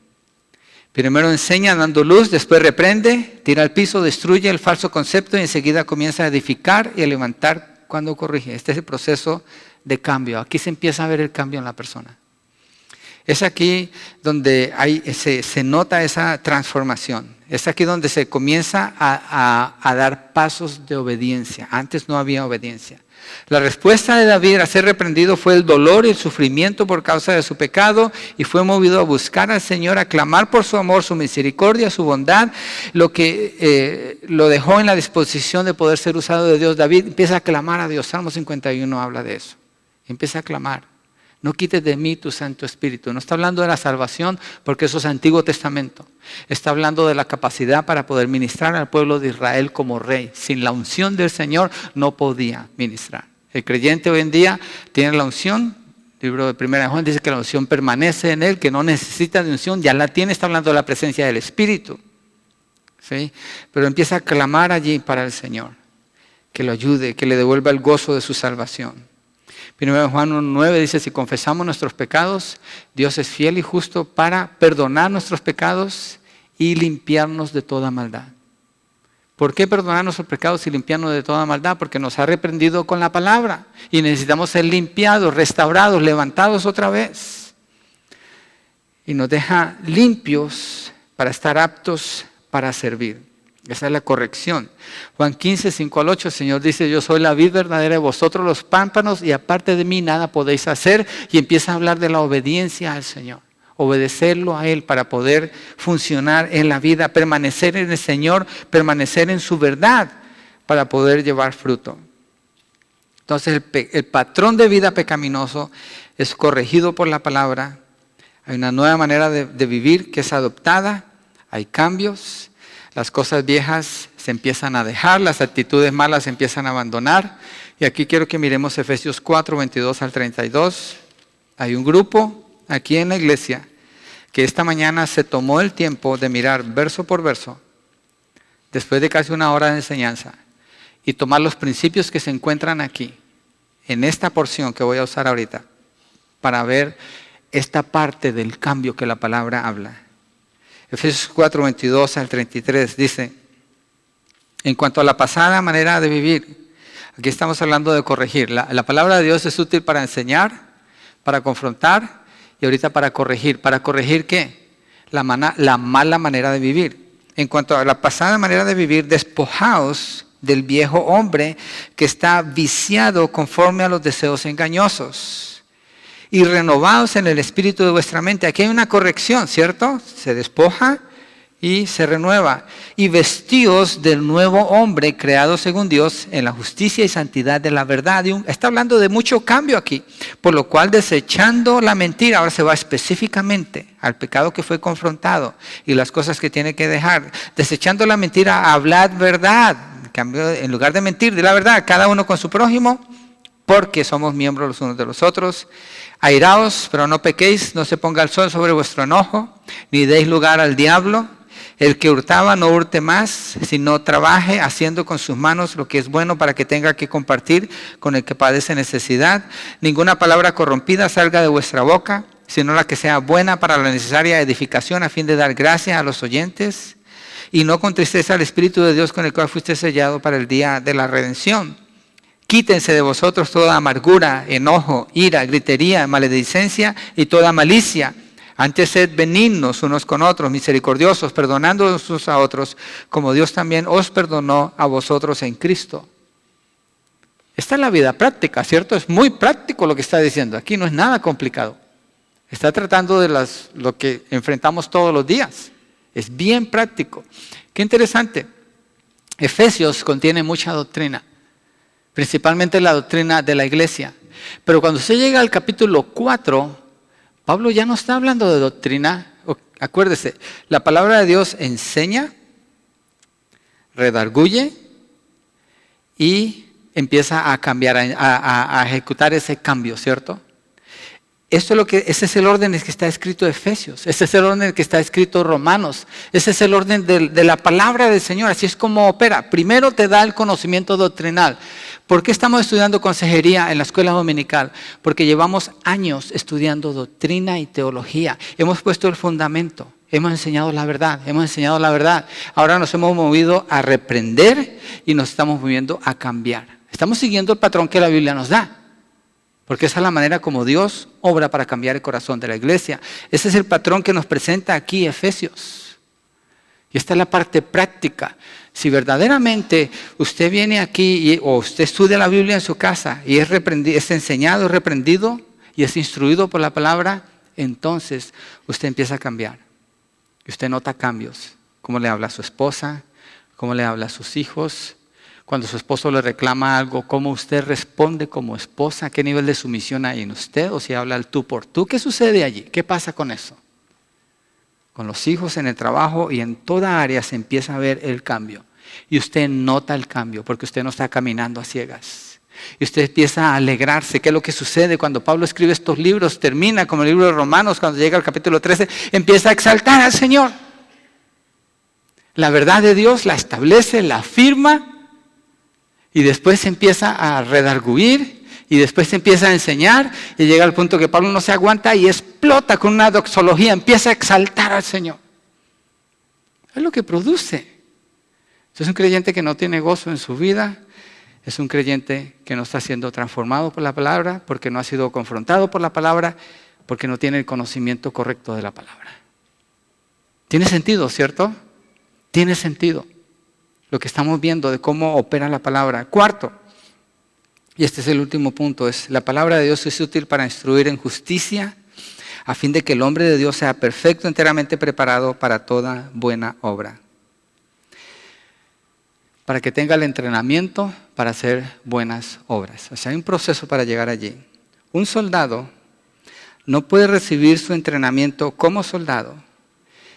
S1: Primero enseña dando luz, después reprende, tira al piso, destruye el falso concepto y enseguida comienza a edificar y a levantar cuando corrige. Este es el proceso de cambio. Aquí se empieza a ver el cambio en la persona. Es aquí donde se nota esa transformación. Es aquí donde se comienza a dar pasos de obediencia. Antes no había obediencia. La respuesta de David a ser reprendido fue el dolor y el sufrimiento por causa de su pecado y fue movido a buscar al Señor, a clamar por su amor, su misericordia, su bondad, lo que lo dejó en la disposición de poder ser usado de Dios. David empieza a clamar a Dios. Salmo 51 habla de eso. Empieza a clamar. No quites de mí tu Santo Espíritu. No está hablando de la salvación porque eso es Antiguo Testamento. Está hablando de la capacidad para poder ministrar al pueblo de Israel como rey. Sin la unción del Señor no podía ministrar. El creyente hoy en día tiene la unción. El libro de 1 Juan dice que la unción permanece en él, que no necesita de unción. Ya la tiene, está hablando de la presencia del Espíritu. ¿Sí? Pero empieza a clamar allí para el Señor. Que lo ayude, que le devuelva el gozo de su salvación. 1 Juan 1:9 dice, si confesamos nuestros pecados, Dios es fiel y justo para perdonar nuestros pecados y limpiarnos de toda maldad. ¿Por qué perdonar nuestros pecados y limpiarnos de toda maldad? Porque nos ha reprendido con la palabra y necesitamos ser limpiados, restaurados, levantados otra vez. Y nos deja limpios para estar aptos para servir. Esa es la corrección. Juan 15, 5-8, el Señor dice, yo soy la vid verdadera de vosotros los pámpanos y aparte de mí nada podéis hacer. Y empieza a hablar de la obediencia al Señor. Obedecerlo a Él para poder funcionar en la vida, permanecer en el Señor, permanecer en su verdad para poder llevar fruto. Entonces el patrón de vida pecaminoso es corregido por la palabra. Hay una nueva manera de vivir que es adoptada. Hay cambios. Las cosas viejas se empiezan a dejar, las actitudes malas se empiezan a abandonar. Y aquí quiero que miremos Efesios 4, 22 al 32. Hay un grupo aquí en la iglesia que esta mañana se tomó el tiempo de mirar verso por verso, después de casi una hora de enseñanza, y tomar los principios que se encuentran aquí, en esta porción que voy a usar ahorita, para ver esta parte del cambio que la palabra habla. Efesios 4, 22 al 33 dice, en cuanto a la pasada manera de vivir, aquí estamos hablando de corregir. La palabra de Dios es útil para enseñar, para confrontar y ahorita para corregir. ¿Para corregir qué? La mala manera de vivir. En cuanto a la pasada manera de vivir, despojaos del viejo hombre que está viciado conforme a los deseos engañosos. Y renovados en el espíritu de vuestra mente. Aquí hay una corrección, ¿cierto? Se despoja y se renueva. Y vestíos del nuevo hombre creado según Dios en la justicia y santidad de la verdad. Está hablando de mucho cambio aquí. Por lo cual desechando la mentira, ahora se va específicamente al pecado que fue confrontado y las cosas que tiene que dejar. Desechando la mentira, hablad verdad. En lugar de mentir, di la verdad, cada uno con su prójimo, porque somos miembros los unos de los otros. Airaos, pero no pequéis, no se ponga el sol sobre vuestro enojo, ni deis lugar al diablo. El que hurtaba no hurte más, sino trabaje haciendo con sus manos lo que es bueno para que tenga que compartir con el que padece necesidad. Ninguna palabra corrompida salga de vuestra boca, sino la que sea buena para la necesaria edificación a fin de dar gracia a los oyentes. Y no con tristeza al Espíritu de Dios con el cual fuiste sellado para el día de la redención. Quítense de vosotros toda amargura, enojo, ira, gritería, maledicencia y toda malicia. Antes sed benignos unos con otros, misericordiosos, perdonándonos unos a otros, como Dios también os perdonó a vosotros en Cristo. Esta es la vida práctica, ¿cierto? Es muy práctico lo que está diciendo. Aquí no es nada complicado. Está tratando de lo que enfrentamos todos los días. Es bien práctico. Qué interesante. Efesios contiene mucha doctrina, principalmente la doctrina de la iglesia. Pero cuando se llega al capítulo 4, Pablo ya no está hablando de doctrina. Acuérdese, la palabra de Dios enseña, redarguye y empieza a cambiar, a ejecutar ese cambio, ¿cierto? Ese es el orden en que está escrito Efesios, ese es el orden en que está escrito Romanos, ese es el orden de la palabra del Señor, así es como opera. Primero te da el conocimiento doctrinal. ¿Por qué estamos estudiando consejería en la escuela dominical? Porque llevamos años estudiando doctrina y teología, hemos puesto el fundamento, hemos enseñado la verdad, Ahora nos hemos movido a reprender y nos estamos moviendo a cambiar. Estamos siguiendo el patrón que la Biblia nos da. Porque esa es la manera como Dios obra para cambiar el corazón de la iglesia. Ese es el patrón que nos presenta aquí Efesios. Y esta es la parte práctica. Si verdaderamente usted viene aquí o usted estudia la Biblia en su casa y es enseñado, es reprendido y es instruido por la palabra, entonces usted empieza a cambiar. Y usted nota cambios. Cómo le habla a su esposa, cómo le habla a sus hijos. Cuando su esposo le reclama algo, ¿cómo usted responde como esposa? ¿Qué nivel de sumisión hay en usted? O si habla el tú por tú, ¿qué sucede allí? ¿Qué pasa con eso? Con los hijos, en el trabajo y en toda área se empieza a ver el cambio. Y usted nota el cambio porque usted no está caminando a ciegas. Y usted empieza a alegrarse. ¿Qué es lo que sucede cuando Pablo escribe estos libros? Termina como el libro de Romanos, cuando llega al capítulo 13, empieza a exaltar al Señor. La verdad de Dios la establece, la afirma. Y después se empieza a redarguir, y después se empieza a enseñar, y llega al punto que Pablo no se aguanta y explota con una doxología, empieza a exaltar al Señor. Es lo que produce. Entonces, es un creyente que no tiene gozo en su vida, es un creyente que no está siendo transformado por la palabra, porque no ha sido confrontado por la palabra, porque no tiene el conocimiento correcto de la palabra. Tiene sentido, ¿cierto? Tiene sentido lo que estamos viendo de cómo opera la palabra. Cuarto, y este es el último punto, es la palabra de Dios es útil para instruir en justicia, a fin de que el hombre de Dios sea perfecto, enteramente preparado para toda buena obra. Para que tenga el entrenamiento para hacer buenas obras. O sea, hay un proceso para llegar allí. Un soldado no puede recibir su entrenamiento como soldado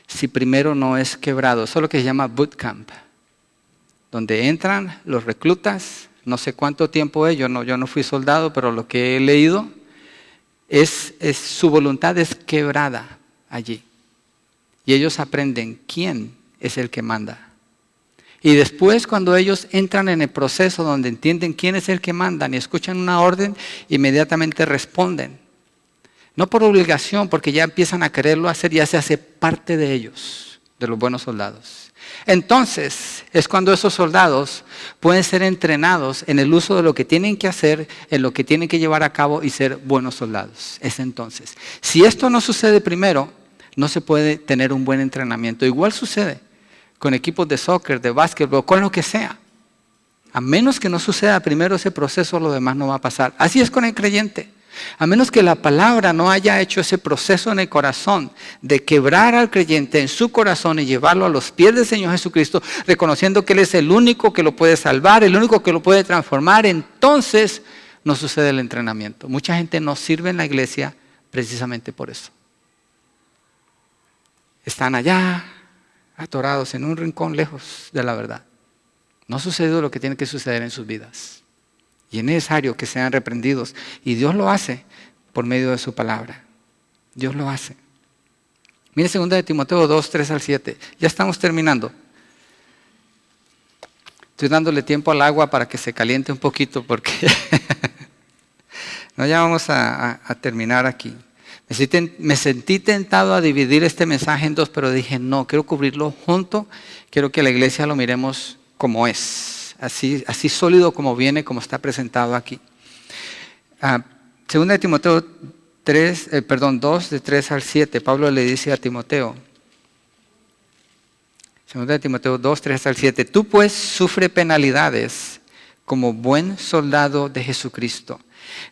S1: si primero no es quebrado. Eso es lo que se llama bootcamp, donde entran los reclutas, no sé cuánto tiempo es, yo no fui soldado, pero lo que he leído es su voluntad es quebrada allí. Y ellos aprenden quién es el que manda. Y después cuando ellos entran en el proceso donde entienden quién es el que manda y escuchan una orden, inmediatamente responden. No por obligación, porque ya empiezan a quererlo hacer, ya se hace parte de ellos, de los buenos soldados. Entonces, es cuando esos soldados pueden ser entrenados en el uso de lo que tienen que hacer, en lo que tienen que llevar a cabo y ser buenos soldados. Es entonces. Si esto no sucede primero, no se puede tener un buen entrenamiento. Igual sucede con equipos de soccer, de básquetbol, con lo que sea. A menos que no suceda primero ese proceso, lo demás no va a pasar. Así es con el creyente. A menos que la palabra no haya hecho ese proceso en el corazón de quebrar al creyente en su corazón y llevarlo a los pies del Señor Jesucristo, reconociendo que Él es el único que lo puede salvar, el único que lo puede transformar, entonces no sucede el entrenamiento. Mucha gente no sirve en la iglesia precisamente por eso. Están allá, atorados en un rincón lejos de la verdad. No ha sucedido lo que tiene que suceder en sus vidas. Y es necesario que sean reprendidos. Y Dios lo hace por medio de su palabra. Dios lo hace. Mire 2 de Timoteo 2, 3 al 7. Ya estamos terminando. Estoy dándole tiempo al agua para que se caliente un poquito porque no, ya vamos a terminar aquí. Me sentí tentado a dividir este mensaje en dos, pero dije no, quiero cubrirlo junto. Quiero que la iglesia lo miremos como es. Así sólido como viene, como está presentado aquí. 2 de Timoteo 2, de 3 al 7, Pablo le dice a Timoteo, 2 de Timoteo 2, 3 al 7, tú pues sufre penalidades como buen soldado de Jesucristo.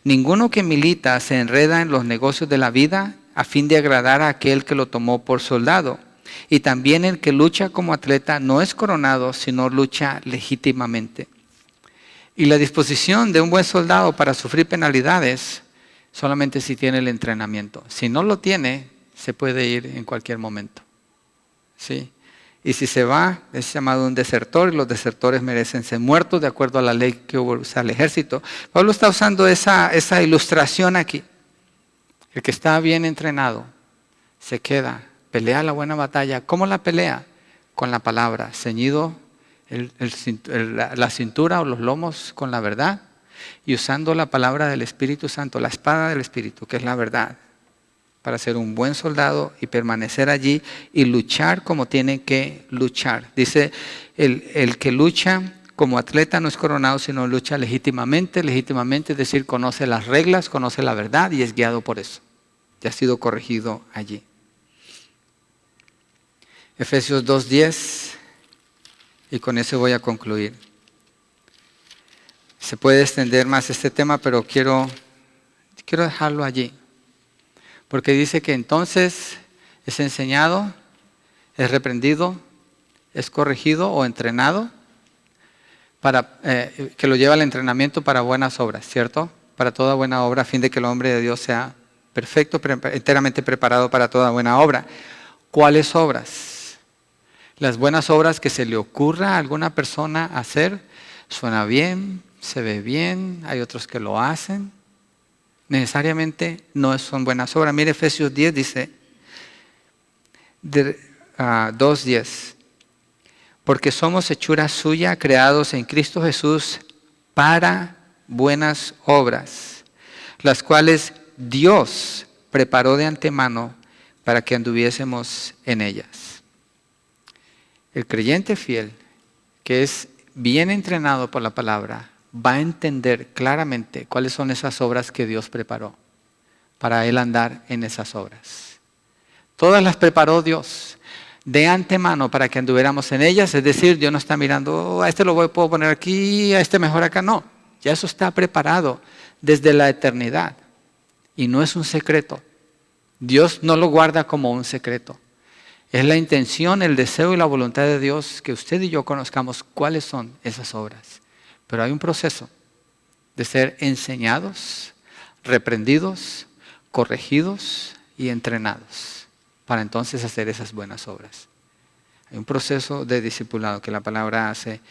S1: Ninguno que milita se enreda en los negocios de la vida a fin de agradar a aquel que lo tomó por soldado. Y también el que lucha como atleta no es coronado, sino lucha legítimamente. Y la disposición de un buen soldado para sufrir penalidades solamente si tiene el entrenamiento. Si no lo tiene, se puede ir en cualquier momento. ¿Sí? Y si se va, es llamado un desertor, y los desertores merecen ser muertos de acuerdo a la ley que usa el ejército. Pablo está usando esa ilustración aquí. El que está bien entrenado se queda, pelea la buena batalla. ¿Cómo la pelea? Con la palabra, ceñido la cintura o los lomos con la verdad y usando la palabra del Espíritu Santo, la espada del Espíritu, que es la verdad, para ser un buen soldado y permanecer allí y luchar como tiene que luchar. Dice, el que lucha como atleta no es coronado, sino lucha legítimamente. Legítimamente es decir, conoce las reglas, conoce la verdad y es guiado por eso. Ya ha sido corregido allí. Efesios 2:10, y con eso voy a concluir. Se puede extender más este tema, pero quiero dejarlo allí. Porque dice que entonces es enseñado, es reprendido, es corregido o entrenado, que lo lleva al entrenamiento para buenas obras, ¿cierto? Para toda buena obra, a fin de que el hombre de Dios sea perfecto, enteramente preparado para toda buena obra. ¿Cuáles obras? Las buenas obras que se le ocurra a alguna persona hacer, suena bien, se ve bien, hay otros que lo hacen. Necesariamente no son buenas obras. Mire, Efesios 10 dice, 2:10, porque somos hechura suya, creados en Cristo Jesús para buenas obras, las cuales Dios preparó de antemano para que anduviésemos en ellas. El creyente fiel, que es bien entrenado por la palabra, va a entender claramente cuáles son esas obras que Dios preparó para él andar en esas obras. Todas las preparó Dios de antemano para que anduviéramos en ellas, es decir, Dios no está mirando, a este puedo poner aquí, a este mejor acá, no. Ya eso está preparado desde la eternidad y no es un secreto. Dios no lo guarda como un secreto. Es la intención, el deseo y la voluntad de Dios que usted y yo conozcamos cuáles son esas obras. Pero hay un proceso de ser enseñados, reprendidos, corregidos y entrenados para entonces hacer esas buenas obras. Hay un proceso de discipulado que la palabra hace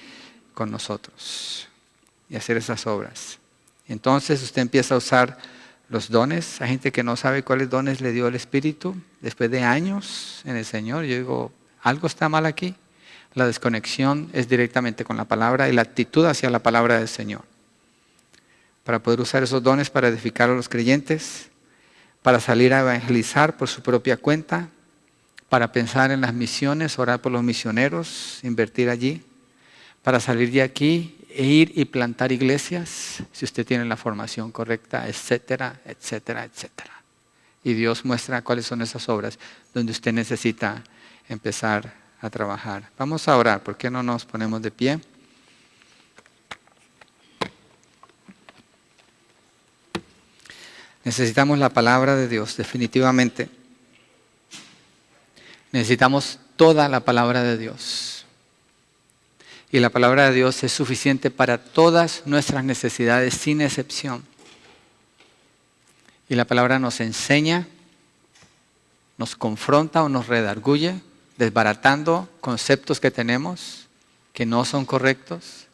S1: con nosotros y hacer esas obras. Entonces usted empieza a usar los dones. Hay gente que no sabe cuáles dones le dio el Espíritu después de años en el Señor. Yo digo, algo está mal aquí. La desconexión es directamente con la palabra y la actitud hacia la palabra del Señor. Para poder usar esos dones para edificar a los creyentes, para salir a evangelizar por su propia cuenta, para pensar en las misiones, orar por los misioneros, invertir allí, para salir de aquí e ir y plantar iglesias, si usted tiene la formación correcta, etcétera, etcétera, etcétera. Y Dios muestra cuáles son esas obras donde usted necesita empezar a trabajar. Vamos a orar. ¿Por qué no nos ponemos de pie? Necesitamos la palabra de Dios, definitivamente. Necesitamos toda la palabra de Dios. Y la palabra de Dios es suficiente para todas nuestras necesidades, sin excepción. Y la palabra nos enseña, nos confronta o nos redarguye, desbaratando conceptos que tenemos que no son correctos.